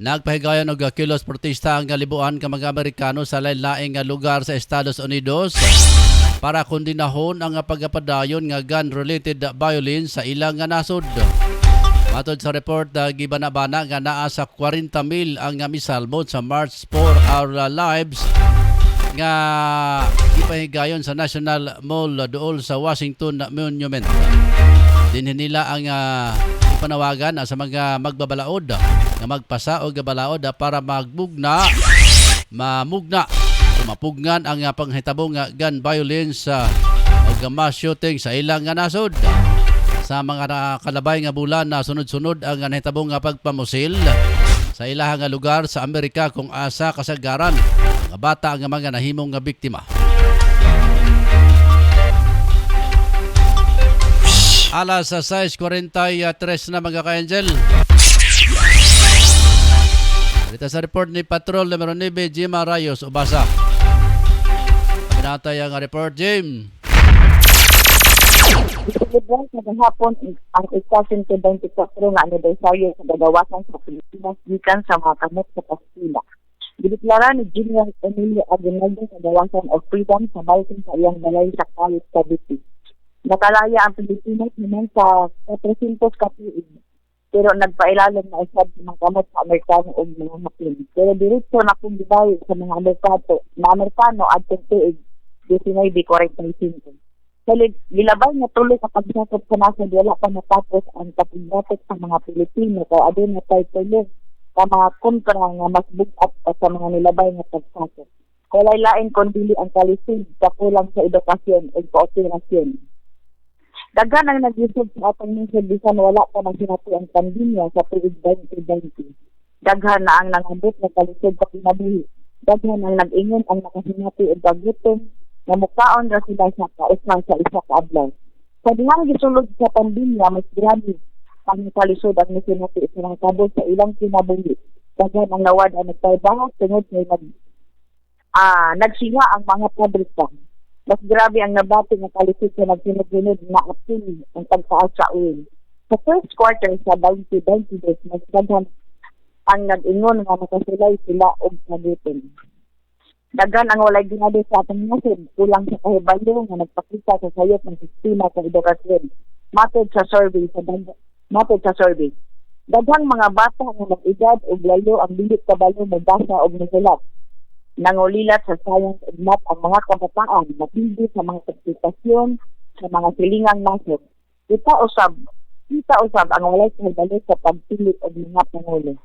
Nagpahigayon og kilos protesta ang libuan ka mga Amerikano sa lain-laing lugar sa Estados Unidos para kondinahon ang pagpadayon nga gun-related violence sa ilang nasod. Matod sa report, gibanabana nga naa sa 40,000 ang misalmon sa March for Our Lives nga ipahigayon sa National Mall dool sa Washington Monument. Dinhin nila ang panawagan sa mga magbabalaod nga magpasa o gabalaod para mamugna mapugnan ang panghitabong gun violence o mass shooting sa ilang nasod. Sa mga kalabay nga bulan na sunod-sunod ang nahitabong pagpamusil sa ilang lugar sa Amerika kung asa kasagaran nga bata ang mga nahimong biktima. Alas sa 6:43 na mga ka-angel. Dito sa report ni Patrol numero 9, Jim Arayos, Ubasa. Pinatay ang report, Jim. Isulibong sa hapon ang Estasion 24 na anibersaryo sa dagawasan sa Pilipinas gikan sa mga kamot sa Kastila. Gideklara ni General Emilio Aguinaldo sa Dagawasan of Freedom sa Balkan sa iyang balay sa Calit, Cavite. Nakalaya ang Pilipinas naman sa 400 katuig. Pero nagpailalim na isad sa mga kamot sa Amerikano o mga hapin. Pero diretso na kung dibayo sa mga Amerikano at tuig 1945. Sa gilabay na tuloy sa pagsakot sa nasod, wala pa natapos ang kapagbatok sa mga Pilipino kaya adun na tayo tuloy sa mga kontra nga mas bugat pa sa mga nilabay na pagsakot. Kaya lain kundili ang kalisod sa kulang sa edukasyon o kooperasyon. Daghan ang nag-isod sa atong nasod bisan wala pa nang sinati ang pandemya sa tuig 2020. Daghan na ang nangabot na kalisod sa kinabuhi. Daghan ang nag-ingon ang nakasinati o bagutom na mukhaon ra sila sa kausman sa isa ka adlaw. Sa dihang gisulod sa pandemya, mas grabe ang kalisod ang nasinati sa mga kabot sa ilang kinabuhi. Daghan ang nawad ang nagtrabaho tungod kay nagsiha ang mga pabrika. Mas grabe ang nabati ng kalisod sa nagsunod-sunod na apil ang pagtaas sa uwin. Sa first quarter sa 2022, mas daghan ang nag-ingon nga makasulay sila og kagutom. Daghan ang walay ginado sa atong nasod, kulang sa kahibalo nga nagpakita sa sayop ng sistema sa edukasyon. Matod sa survey. Daghang mga bata nga nag-edad og lalo ang dili kabalo mabasa og nasulat. Nangulilat sa science ug math ang mga kabataan napindi sa mga sertifikasyon sa mga silingang nasod. Kita usab ang walay kahibalo sa pagpili og mga pangulo.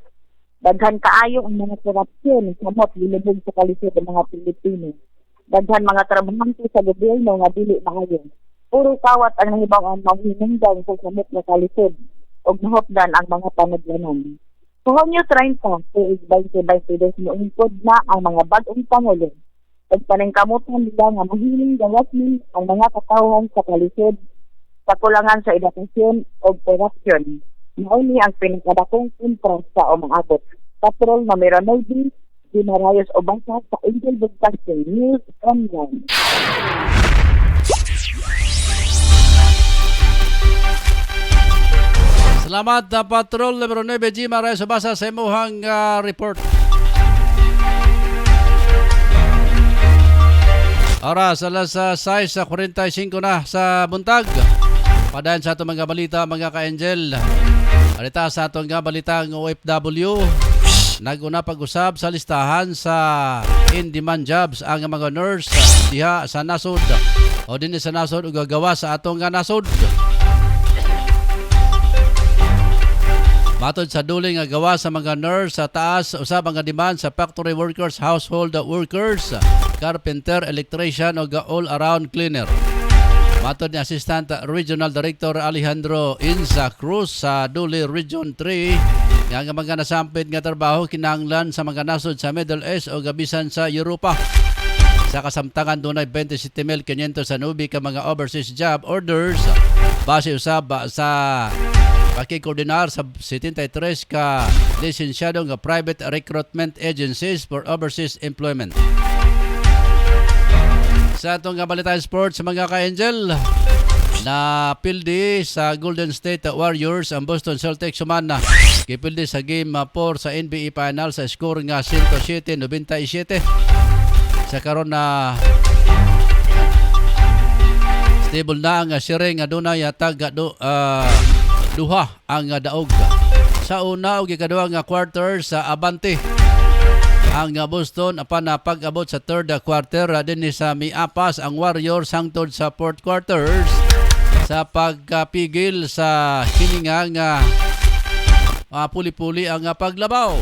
Daghan kaayo ang mga korupsyon sa mot lilubog sa kalisod ng mga Pilipino. Daghan mga trabahante sa gobyerno nga dili maayo. Puro kawat ang nahibaw ang maghinungdan sa samot na kalisod ug nahopdan ang mga panudlanan. Sa Hunyo 30, tuig 2022, muingkod na ang mga bag-ong pangulo. Ug paningkamutan nila nga mahiling gawasmin ang mga katawhan sa kalisod sa kulangan sa edukasyon ug korupsyon. Mauni ang pinakadakong kontras sa umabot. Patrol numero 9, Dinarayos Ubasa sa Angel Broadcasting News Online. Salamat Patrol numero 9, G. Marayos Ubasa sa imuhang report. Oras, alas 6:45 na sa buntag. Padayon sa itong mga balita, mga ka-angel. Alita sa itong balitang OFW. Naguna pag-usab sa listahan sa in-demand jobs ang mga nurse diha sa nasod. O din sa nasod o gagawa sa atong nasod. Matod sa duling nga gawa sa mga nurse sa taas usab ang demand sa factory workers, household workers, carpenter, electrician o all-around cleaner. Matod ni Assistant Regional Director Alejandro Inza Cruz sa Duli Region 3 nga mga nasampit nga trabaho kinahanglan sa mga nasod sa Middle East o gabisan sa Europa. Sa kasamtangan dunay 27,500 sa nubi ka mga overseas job orders base usab sa pakikoordinar sa 73 ka lisensyado nga private recruitment agencies for overseas employment. Sa itong balitaan sports mga ka-Angel, na pildi sa Golden State Warriors ang Boston Celtics sumana kipildi sa game 4 sa NBA Final sa score nga 107-97 sa karon na stable na ang series nga dunay hatag duha ang daog sa una ug ikaduha nga quarter sa abante ang Boston apan pag-abot sa third quarter dinhi sa miapas ang Warriors hangtod sa fourth quarters sa pagpigil sa hininga nga puli-puli ang paglabaw.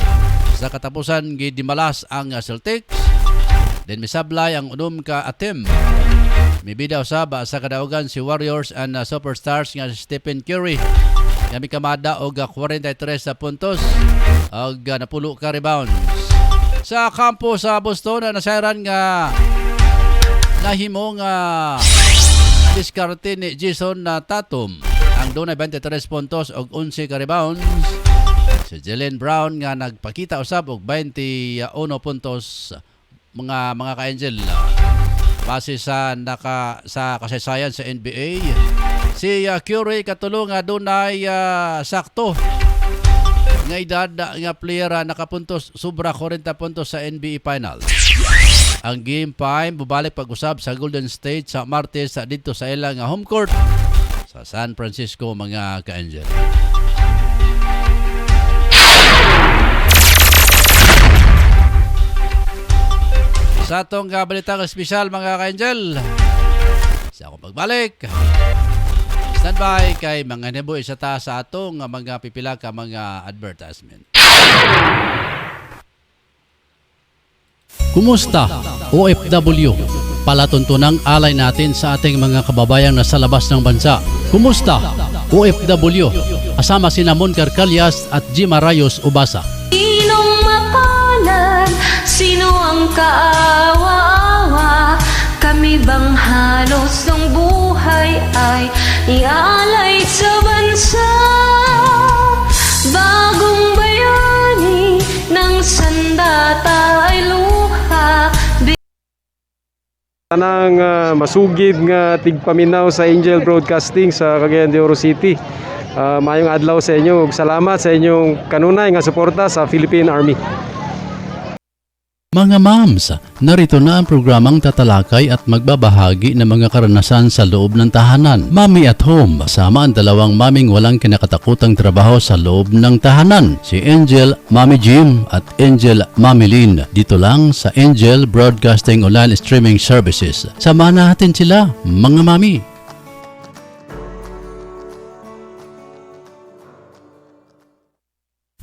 Sa katapusan gidimalas ang Celtics. Then misablay ang unom ka atem. Mibida usab sa kadaugan si Warriors and superstars nga si Stephen Curry. Kami kamada og 43 sa puntos og napulo ka rebounds. Sa kampo sa Boston nasairan nga nahimo nga diskarte ni Jason Tatum ang dunay 23 puntos og 11 ka rebounds. Si Jaylen Brown nga nagpakita usab og 21 puntos mga ka-Angel base sa kasaysayan sa NBA. Si Curry katulong nga dunay sakto nga edad nga player nakapuntos sobra 40 puntos sa NBA Finals. Ang game 5 bubalik pag-usab sa Golden State sa Martes dito sa ilang home court sa San Francisco mga ka-Angel. Sa atong balitang espesyal mga ka-Angel, sa akong pagbalik, standby kay mga nebo isa ta sa atong mga pipila ka mga advertisement. Kumusta OFW? Palatuntunang alay natin sa ating mga kababayang nasa labas ng bansa. Kumusta OFW? Asama sina Mon Carcalias at Jima Rayos Ubasa. Sinong mapalad? Sino ang kaawa-awa? Kami bang halos ng buhay ay ialay sa bansa? Bagong bayani ng sandata ay luha. Tanang masugid nga tigpaminaw sa Angel Broadcasting sa Cagayan de Oro City. Mayong adlaw sa inyo ug salamat sa inyong kanunay nga suporta sa Philippine Army. Mga moms, narito na ang programang tatalakay at magbabahagi ng mga karanasan sa loob ng tahanan. Mommy at Home, sama ang dalawang maming walang kinakatakutang trabaho sa loob ng tahanan. Si Angel, Mommy Jim at Angel, Mommy Lynn. Dito lang sa Angel Broadcasting Online Streaming Services. Samahan natin sila, mga mami.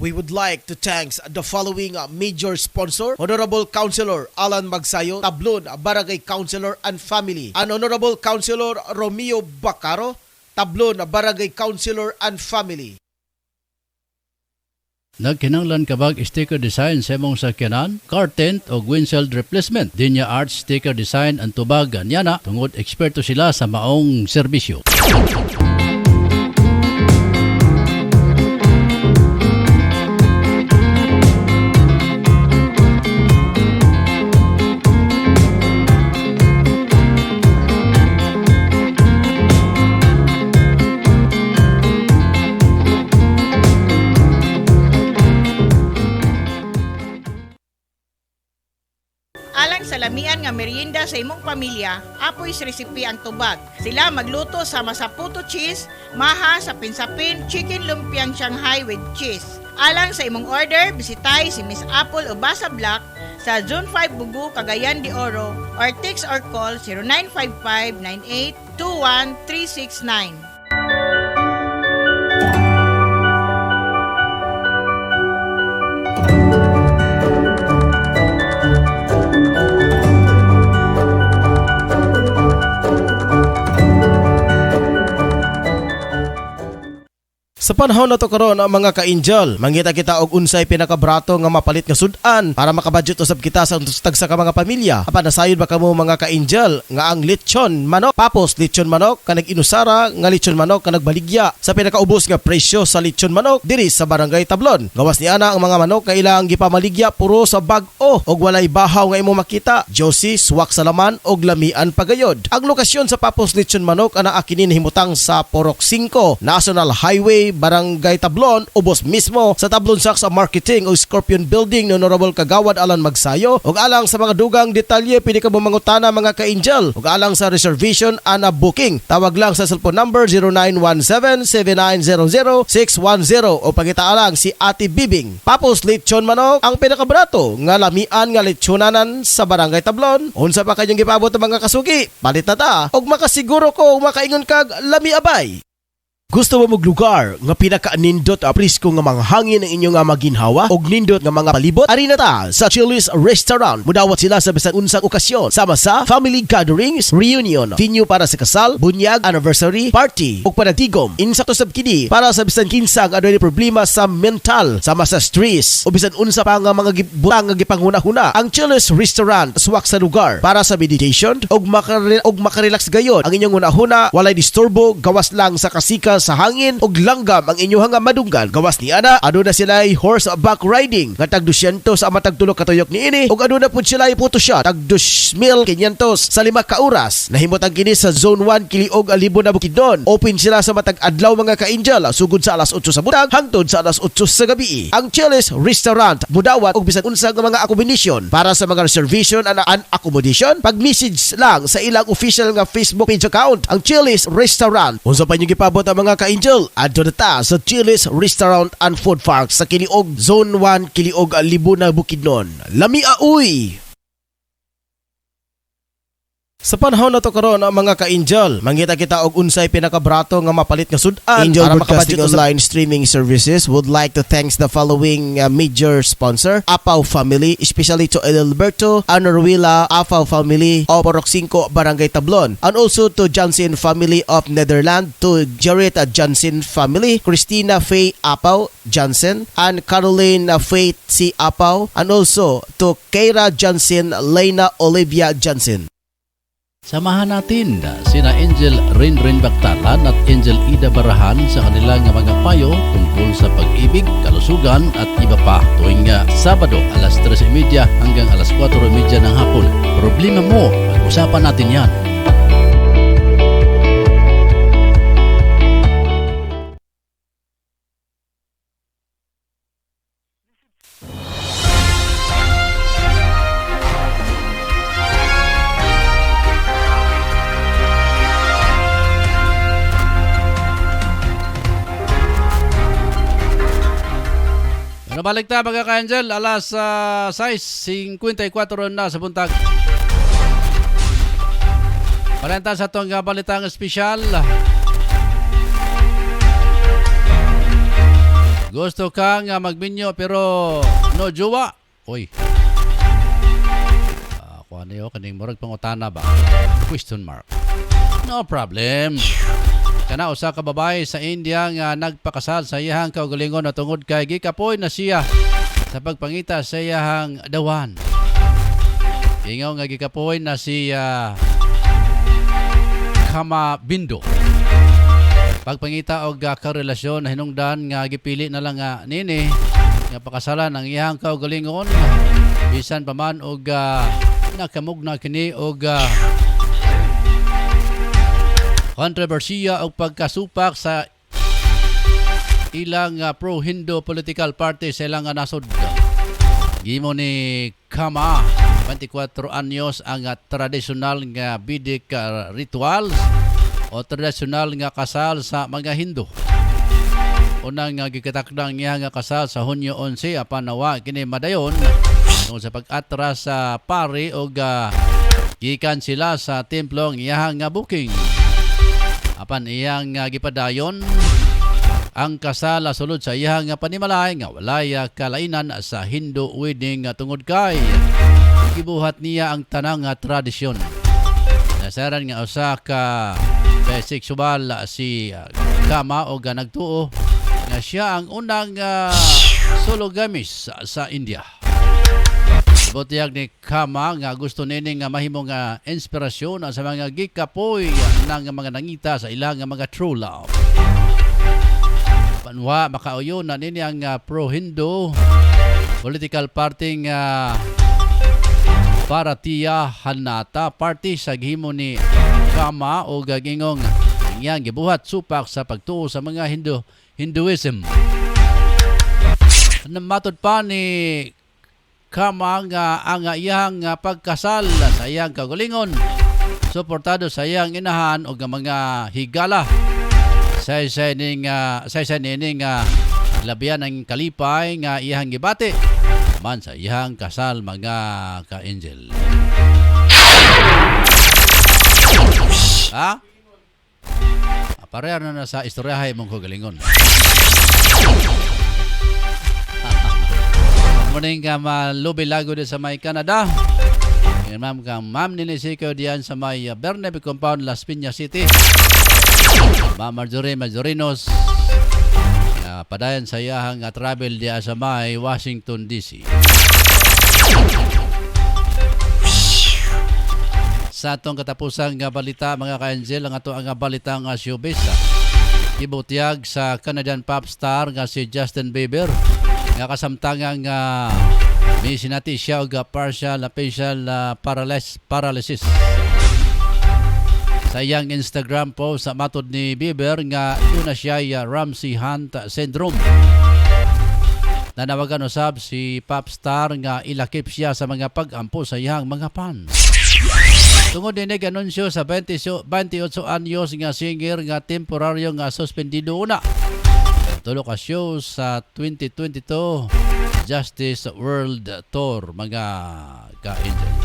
We would like to thank the following major sponsor: Honorable Councilor Alan Magsayo, Tablon Barangay Councilor and Family, and Honorable Councilor Romeo Bacaro, Tablon Barangay Councilor and Family. Nagkinanglan kabag sticker design sa imong sakyanan, car tent o windshield replacement. Dinya Arts sticker design ang tubag niana tungod eksperto sila sa maong serbisyo. Salamian nga merienda sa imong pamilya, apoy recipe ang tubag. Sila magluto sa masaputo cheese, maha sa pinsapin, chicken lumpiang Shanghai with cheese. Alang sa imong order, bisitay si Miss Apple Ubasa Black sa Zone 5 Bugu, Cagayan de Oro or text or call 0955-9821-369. Sa panahon na to karon mga ka-angel, mangita kita og unsay pinakabrato nga mapalit nga sudan para makabudget usab kita sa tagsa ka mga pamilya. Apan nasayod ba kamo mga ka-angel nga ang lechon manok, papos lechon manok kanag inusara nga lechon manok kanag baligya sa pinakaubos nga presyo sa lechon manok diri sa Barangay Tablon. Gawas ni ana ang mga manok nga ilang gipamaligya puro sa bag-o og walay bahaw nga imo makita. Josie, swak sa laman og lamian pagayod. Ang lokasyon sa papos lechon manok ana akinin himutang sa Porok 5, National Highway, Barangay Tablon, ubos mismo sa Tablon Saks Marketing o Scorpion Building ni Honorable Kagawad Alan Magsayo. Ug alang sa mga dugang detalye pwede ka mangutana mga ka-angel. Ug alang sa reservation ana booking, tawag lang sa cellphone number 0917-7900-610 o pangita lang si Ate Bibing. Papos lechon manok ang pinakabrato nga lamian nga lechonanan sa Barangay Tablon. Unsa pa kanyang gipabot mga kasugi? Palit na ta og makasiguro ko makaingon kag lami abay. Gusto mo maglugar nga pinaka-nindot aprisko nga manghangin ang inyong maginhawa og nindot nga mga palibot? Ari na ta sa Chili's Restaurant. Mudawat sila sa bisan unsang okasyon sama sa family gatherings, reunion, venue para sa kasal, bunyag, anniversary, party ug panagtigom. Insakto sab kini para sa bisan kinsa nga adunay problema sa mental sama sa stress o bisan unsa pa nga mga butang nga gipanghuna-huna. Ang Chili's Restaurant swak sa lugar para sa meditation og makarelax gayon. Ang inyong hunahuna walay disturbo, gawas lang sa kasika sa hangin og langgam ang inyong madunggan. Gawas ni ana aduna sila horseback riding nga tag 200 sa matag tulo ka tuyok niini ug aduna pud sila photoshoot tag 2,500 sa 5 ka oras. Nahimutang kini sa Zone 1 Kiliog Alibo na Bukidnon. Open sila sa matag adlaw mga ka-angel sugod sa alas 8 sa butang hangtod sa alas 8 sa gabi. Ang Chili's Restaurant mudawat og bisan unsa nga mga accommodation. Para sa mga reservation and accommodation, pag-message lang sa ilang official nga Facebook page account ang Chili's Restaurant. Unsa pa niyo gipabot ang mga ka-angel, adto na ta sa Chili's Restaurant and Food Park sa Kiliog Zone 1 Kiliog Alibo na Bukidnon. Lami uy! Sa panahon na to karon mga ka-angel, mangita kita og unsay pinakabrato nga mapalit nga sudan. Angel Broadcasting Online Streaming Services would like to thanks the following major sponsor: Apaw Family, especially to Edelberto Anorwila Apaw Family of Porok 5, Barangay Tablon, and also to Johnson Family of Netherlands, to Jared Johnson Family, Christina Faye Apaw Johnson, and Caroline Faith C. Apaw, and also to Keira Johnson, Lena Olivia Johnson. Samahan natin sina Angel Rinrin Baktalan at Angel Ida Barahan sa kanilang mga payo tungkol sa pag-ibig, kalusugan at iba pa tuwing Sabado alas 3:30 hanggang alas 4:30 ng hapon. Problema mo, pag-usapan natin yan. Nabalik na mga ka-angel, alas 6:54 na sa buntag. Palenta sa itong balitang espesyal. Gusto kang magminyo pero no jowa? Uy. Kuha niyo, kaning murag pangutana ba? Question mark. No problem. Kana usa ka babae sa India nga nagpakasal sa iyahang kaugalingon na tungod kay gikapoy na siya sa pagpangita sa iyahang dawan. Ingaw nga gikapoy na siya Kama Bindo. Pagpangita og karelasyon na hinungdan nga gipili na lang nga nini nga pakasalan ang iyahang kaugalingon bisan pa man og nakamugna kini og kontrobersiya o pagkasupak sa ilang pro-Hindu political party sa ilang nasod. Gimo ni Kama, 24 anyos ang tradisyonal nga Vedic rituals o tradisyonal nga kasal sa mga Hindu. Unang gikatakdang niya nga kasal sa Hunyo 11 apan nawa kini madayon tungod sa pag-atras sa pari o gikan sila sa templong iyahang nga booking. Apan iyang gipadayon ang kasal sulod sa iyang panimalay nga walay kalainan sa Hindu wedding tungod kay gibuhat niya ang tanang tradisyon. Nasaran nga usa ka bisexual si Kama o nagtuo nga siya ang unang sologamist sa India. Butiyag ni Kama nga gusto nini nga mahimong inspirasyon sa mga gikapoy ng mga nangita sa ilang mga true love. Panwa makauyo na nini ang pro-Hindu political party nga Bharatiya Janata Party sa gihimo ni Kama o gagingong yang gibuhat supak sa pagtuo sa mga Hinduism. Namatod pa ni Kama nga ang iyang pagkasal sa iyang kagulingon, suportado sa iyang inahan o mga higala sa nining labian ng kalipay nga iyang gibati man sa iyang kasal mga ka-angel. Ha? Pareha na sa istoryahay mong kagalingon. Morning ka malubilago din sa may Canada. Yan ma'am nilisikaw diyan sa may Bernabe Compound, Las Piñas City. Ma'am Marjorie Majorinos. Padayan sa iyahang travel diya sa may Washington DC. Sa atong katapusang balita mga ka-angel, ang ato ang balita nga showbiz. Ibutiag sa Canadian pop star nga si Justin Bieber nga kasamtangang may sinati siya og partial facial paralysis. Sa iyang Instagram post sa matod ni Bieber nga una siya Ramsay Hunt syndrome. Nanawagan usab si pop star nga ilakip siya sa mga pag-ampo sa iyang mga fans. Tungod din anunsyo sa 28 anyos nga singer nga temporaryo nga suspendido una. Tulo ka show sa 2022 Justice World Tour mga ka-angel.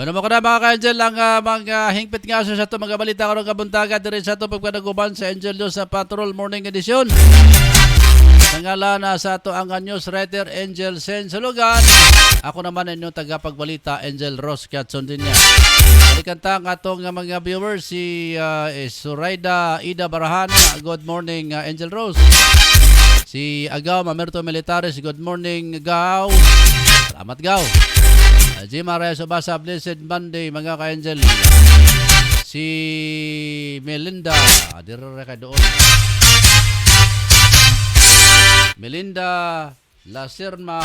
Ano mo ko na mga ka-angel ang mga hingpit nga sa ito mga balita karong kabuntaga diri sa ito pagpanaguban sa Angel News sa Patrol Morning Edition. Nangalan na sa ito ang news writer Angel Sen Sulugan. Ako naman inyong tagapagbalita Angel Ross Katson din niya. Balikanta ang atong mga viewers si Suraida Ida Barahan. Good morning Angel Rose. Si Agaw Mamerto Militares. Good morning Agaw. Salamat Gaw. Jima Reyes Obasa, Blessed Monday, mga ka-angel. Si Melinda, direre ka doon. Melinda Lasirma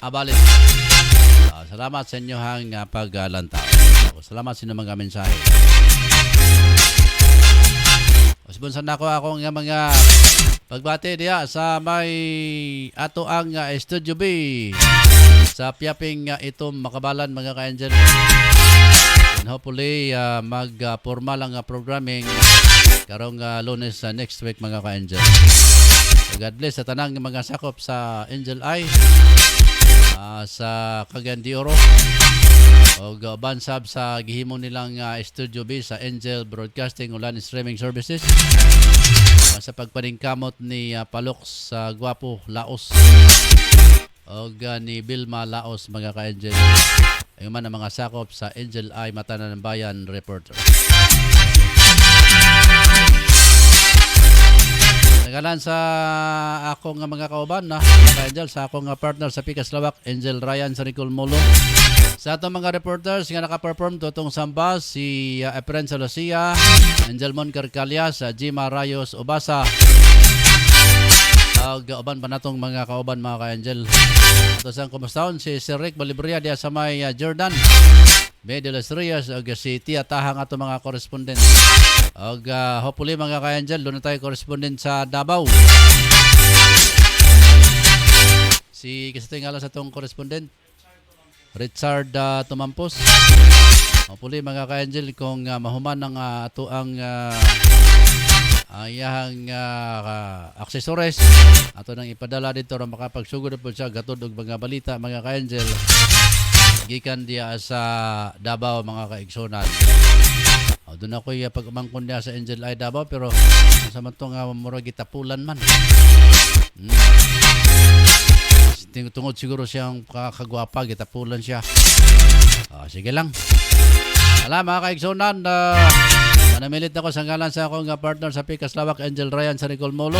Abalit. Salamat sa inyo hang paglantaw. Salamat sa inyo mga mensahe. Usbunsan na ako mga pagbati diya sa may ato ang Studio B. Sa piyaping itong makabalan mga ka-angel. And hopefully mag-formal ang programming karong Lunes next week mga ka-angel. So God bless sa tanang mga sakop sa Angel Eye, sa Cagayan de Oro, o bansab sa gihimo nilang Studio B sa Angel Broadcasting Online Streaming Services. Sa pagpaningkamot ni Palok sa Guapo, Laos. O ni Bilma Laos mga ka-angel. Ayun man ang mga sakop sa Angel Eye Mata ng Bayan Reporter. Nagalan sa akong mga kauban na ka-angel, sa akong partner sa Pikas Lawak, Angel Ryan sa Nicol Molo. Sa atong mga reporters nga naka-perform tutong samba si Efren Salosia, Angel Mon Carcalias, Jima Rayos Obasa. Uban pa natong mga kauban mga ka-angel. Ito siyang kumustahon si Sir Rick Balibria diya sa may Jordan. May de las Rias o si Tia Tahang ato mga correspondent. O hopefully mga ka-angel, doon na tayo correspondent sa Davao. Si kasi tingala sa itong correspondent Richard Tumampos. Hopefully mga ka-angel kung mahuman ng ato ang ayahang accessories ato nang ipadala dito ra makapagsugod po siya gatod og mga balita mga ka-angel gikan diya sa Davao mga kaigsonan. Doon ako pag-umangkon niya sa Angel Eye Davao, pero sa man ito nga murag gitapulan man. Tungod siguro siyang kakagwapa, gitapulan siya. Sige lang. Alam mga kaigsunan, manamilit ako sa ngalan sa akong partner sa Pikas Lawak, Angel Ryan sa Nicol Molo.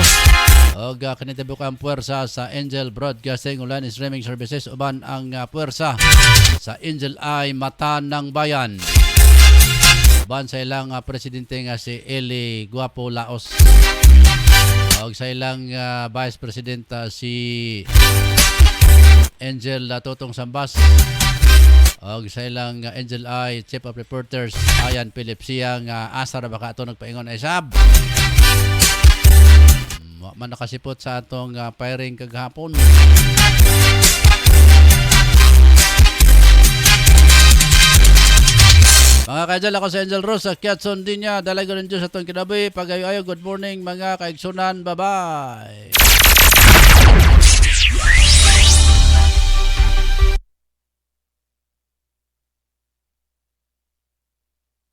O kinitibuk ang puwersa sa Angel Broadcasting Online Streaming Services. Uban ang puwersa sa Angel Eye Mata ng Bayan. Uban sa ilang presidente nga si Eli Guapo Laos. O sa ilang Vice President si Angel Totong Sambas. O sa ilang Angel Eye Chief of Reporters Ayan Philip siyang asar baka ito nagpaingon ay sab. Man nakasipot sa atong firing kaghapon. Mga kaidol, ako sa Angel Rose sa Kiatson din niya. Dalago rin Diyos sa itong kinabi. Pagayo-ayo, good morning mga kaigsunan. Bye-bye.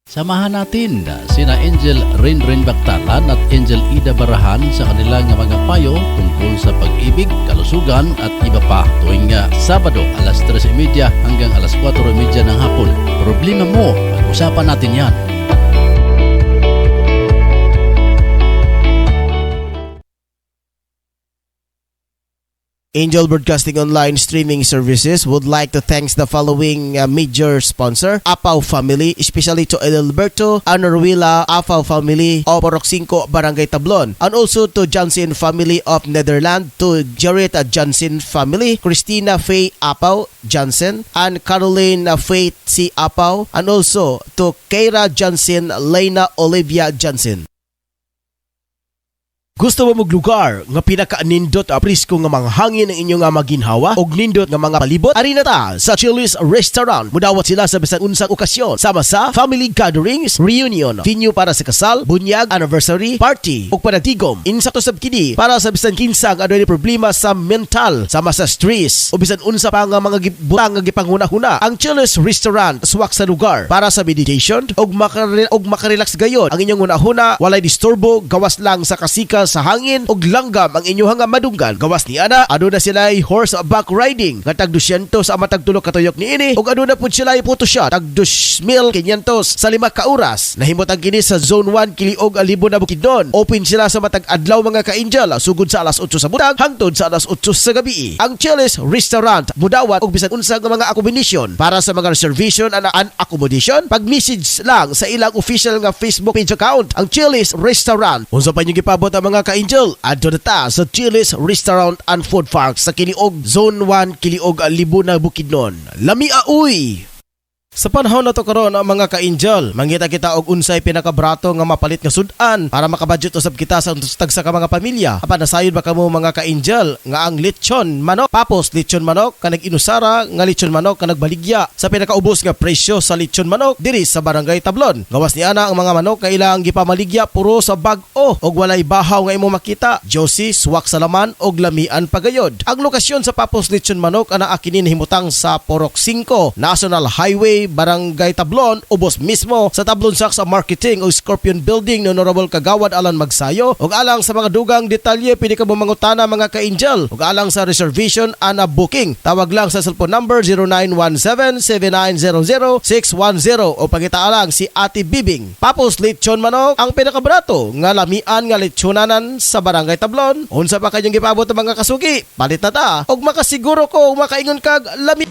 Samahan natin sina Angel Rinrin Bactalan at Angel Ida Barahan sa kanilang mga payo tungkol sa pag-ibig, kalusugan at iba pa tuwing Sabado alas 3:30 hanggang alas 4:30 ng hapon. Problema mo, pag-usapan natin yan. Angel Broadcasting Online Streaming Services would like to thank the following major sponsor, Apaw Family, especially to Edelberto Anorwila Apaw Family of Porok 5, Barangay Tablon, and also to Johnson Family of Netherlands, to Jared Johnson Family, Christina Faye Apaw Johnson, and Caroline Faith C. Apaw, and also to Keira Johnson, Lena Olivia Johnson. Gusto mo maglugar nga pinaka-nindot prisko nga manghangin ang inyong maginhawa og nindot nga mga palibot? Ari na ta sa Chili's Restaurant. Mudawat sila sa bisan unsang okasyon sama sa family gatherings, reunion, venue para sa kasal, bunyag, anniversary, party ug panagtigom. Insakto sab kini para sa bisan kinsa nga adunay problema sa mental sama sa stress o bisan unsa pa nga mga butang nga gipanghuna-huna. Ang Chili's Restaurant suwak sa lugar para sa meditation og makarelax gayon. Ang inyong hunahuna walay disturbo, gawas lang sa kasika sa hangin og langgam ang inyong madunggan. Gawas ni ana, aduna sila horseback riding nga tag 200 sa matagtulo ka tuyok niini og aduna pud sila photoshoot tag 2,500 sa 5 ka oras. Nahimutang kini sa Zone 1 Kiliog Alibo na Bukidnon. Open sila sa matag adlaw mga ka-angel sugod sa alas 8 sa butang hangtod sa alas 8 sa gabi. Ang Chili's Restaurant mudawat og bisan unsa nga mga accommodation. Para sa mga reservation and accommodation, pag-message lang sa ilang official nga Facebook page account, ang Chili's Restaurant. Unsa pa niyo gipabot ang mga ka-angel, adto na ta sa Chili's Restaurant and Food Park sa Kiliog Zone 1 Kiliog Alibo na Bukidnon. Lami uy! Sa panahon na to karon mga ka-angel, mangita kita og unsay pinakabrato nga mapalit nga sudan para makabudget usab kita sa tagsa ka mga pamilya. Apan nasayod ba kamo mga ka-angel nga ang lechon manok, papos lechon manok kanag inusara nga lechon manok kanag baligya sa pinakaubos nga presyo sa lechon manok diri sa Barangay Tablon. Gawas ni ana ang mga manok nga ilang gipamaligya puro sa bag-o og walay bahaw nga imo makita. Josie, suwak sa laman og lamian pagayod. Ang lokasyon sa papos lechon manok ana akinin himutang sa Porok 5 National Highway Barangay Tablon, ubos mismo sa Tablon Saks Marketing o Scorpion Building ni Honorable Kagawad Alan Magsayo. Ug alang sa mga dugang detalye pwede ka mangutana mga ka-angel. Ug alang sa reservation and booking, tawag lang sa cellphone number 0917-7900-610 o pangita lang si Ate Bibing. Papos lechon manok ang pinakabrato nga lamian nga lechonanan sa Barangay Tablon. Unsa pa kanyang gipabot mga kasugi? Palit na ta og makasiguro ko makaingon kag lami.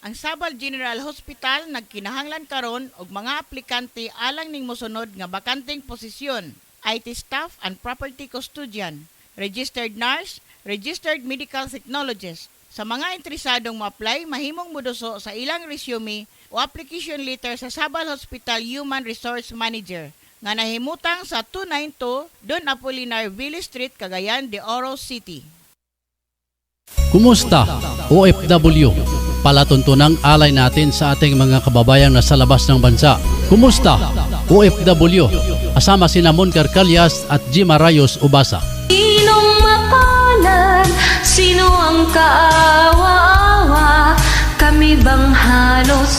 Ang Sabal General Hospital nagkinahanglan karon og mga aplikante alang ning mosunod nga bakanteng posisyon: IT staff and property custodian, registered nurse, registered medical technologist. Sa mga interesadong ma-apply, mahimong moduso sa ilang resume o application letter sa Sabal Hospital Human Resource Manager nga nahimutang sa 292 Don Apolinar Ville Street, Cagayan de Oro City. Kumusta, OFW? Palatuntunang alay natin sa ating mga kababayang nasa labas ng bansa. Kumusta, OFW? Asama sina Mon Carcalias at Jima Rayos Ubasa. Sinong mapalad? Sino ang kaawa-awa? Kami bang halos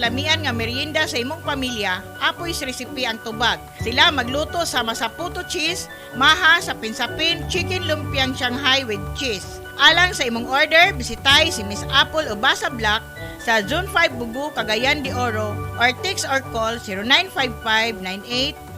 kalamian nga merienda sa imong pamilya, apoy sa resipe ang tubag. Sila magluto sa masaputo cheese, maha sa pinsapin, chicken lumpiang Shanghai with cheese. Alang sa imong order, bisitay si Miss Apple o Basa Black sa Zone 5 Bugu, Cagayan de Oro or text or call 0955-9821-369.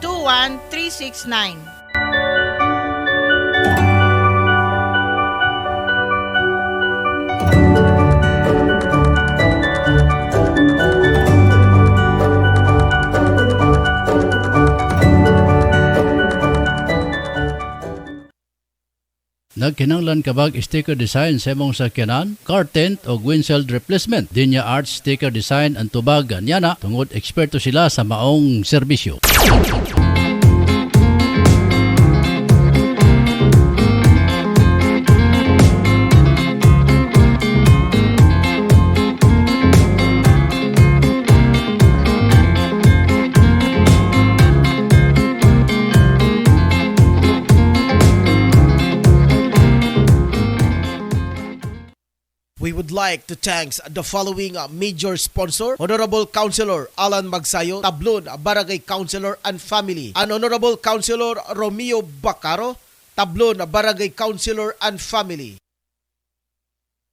Nagkinahanglan ka bag sticker design sa imong sakyanan, car tent o windshield replacement. Dinya Arts Sticker Design ang tubag niana tungod eksperto sila sa maong serbisyo. We would like to thank the following major sponsor: Honorable Councilor Alan Magsayo, Tablon Barangay Councilor and Family, and Honorable Councilor Romeo Bacaro, Tablon Barangay Councilor and Family.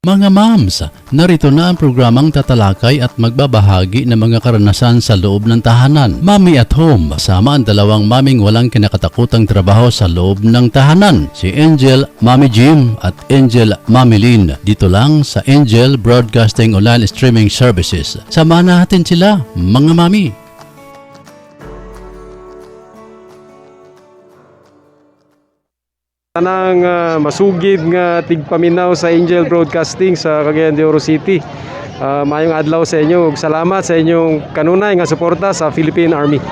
Mga mams, narito na ang programang tatalakay at magbabahagi ng mga karanasan sa loob ng tahanan. Mommy at Home, kasama ang dalawang maming walang kinakatakutang trabaho sa loob ng tahanan. Si Angel, Mommy Jim at Angel, Mommy Lynn. Dito lang sa Angel Broadcasting Online Streaming Services. Samahan natin sila, mga mami. Tanang masugid nga tigpaminaw sa Angel Broadcasting sa Cagayan de Oro City. Mayong adlaw sa inyo ug salamat sa inyong kanunay nga suporta sa Philippine Army.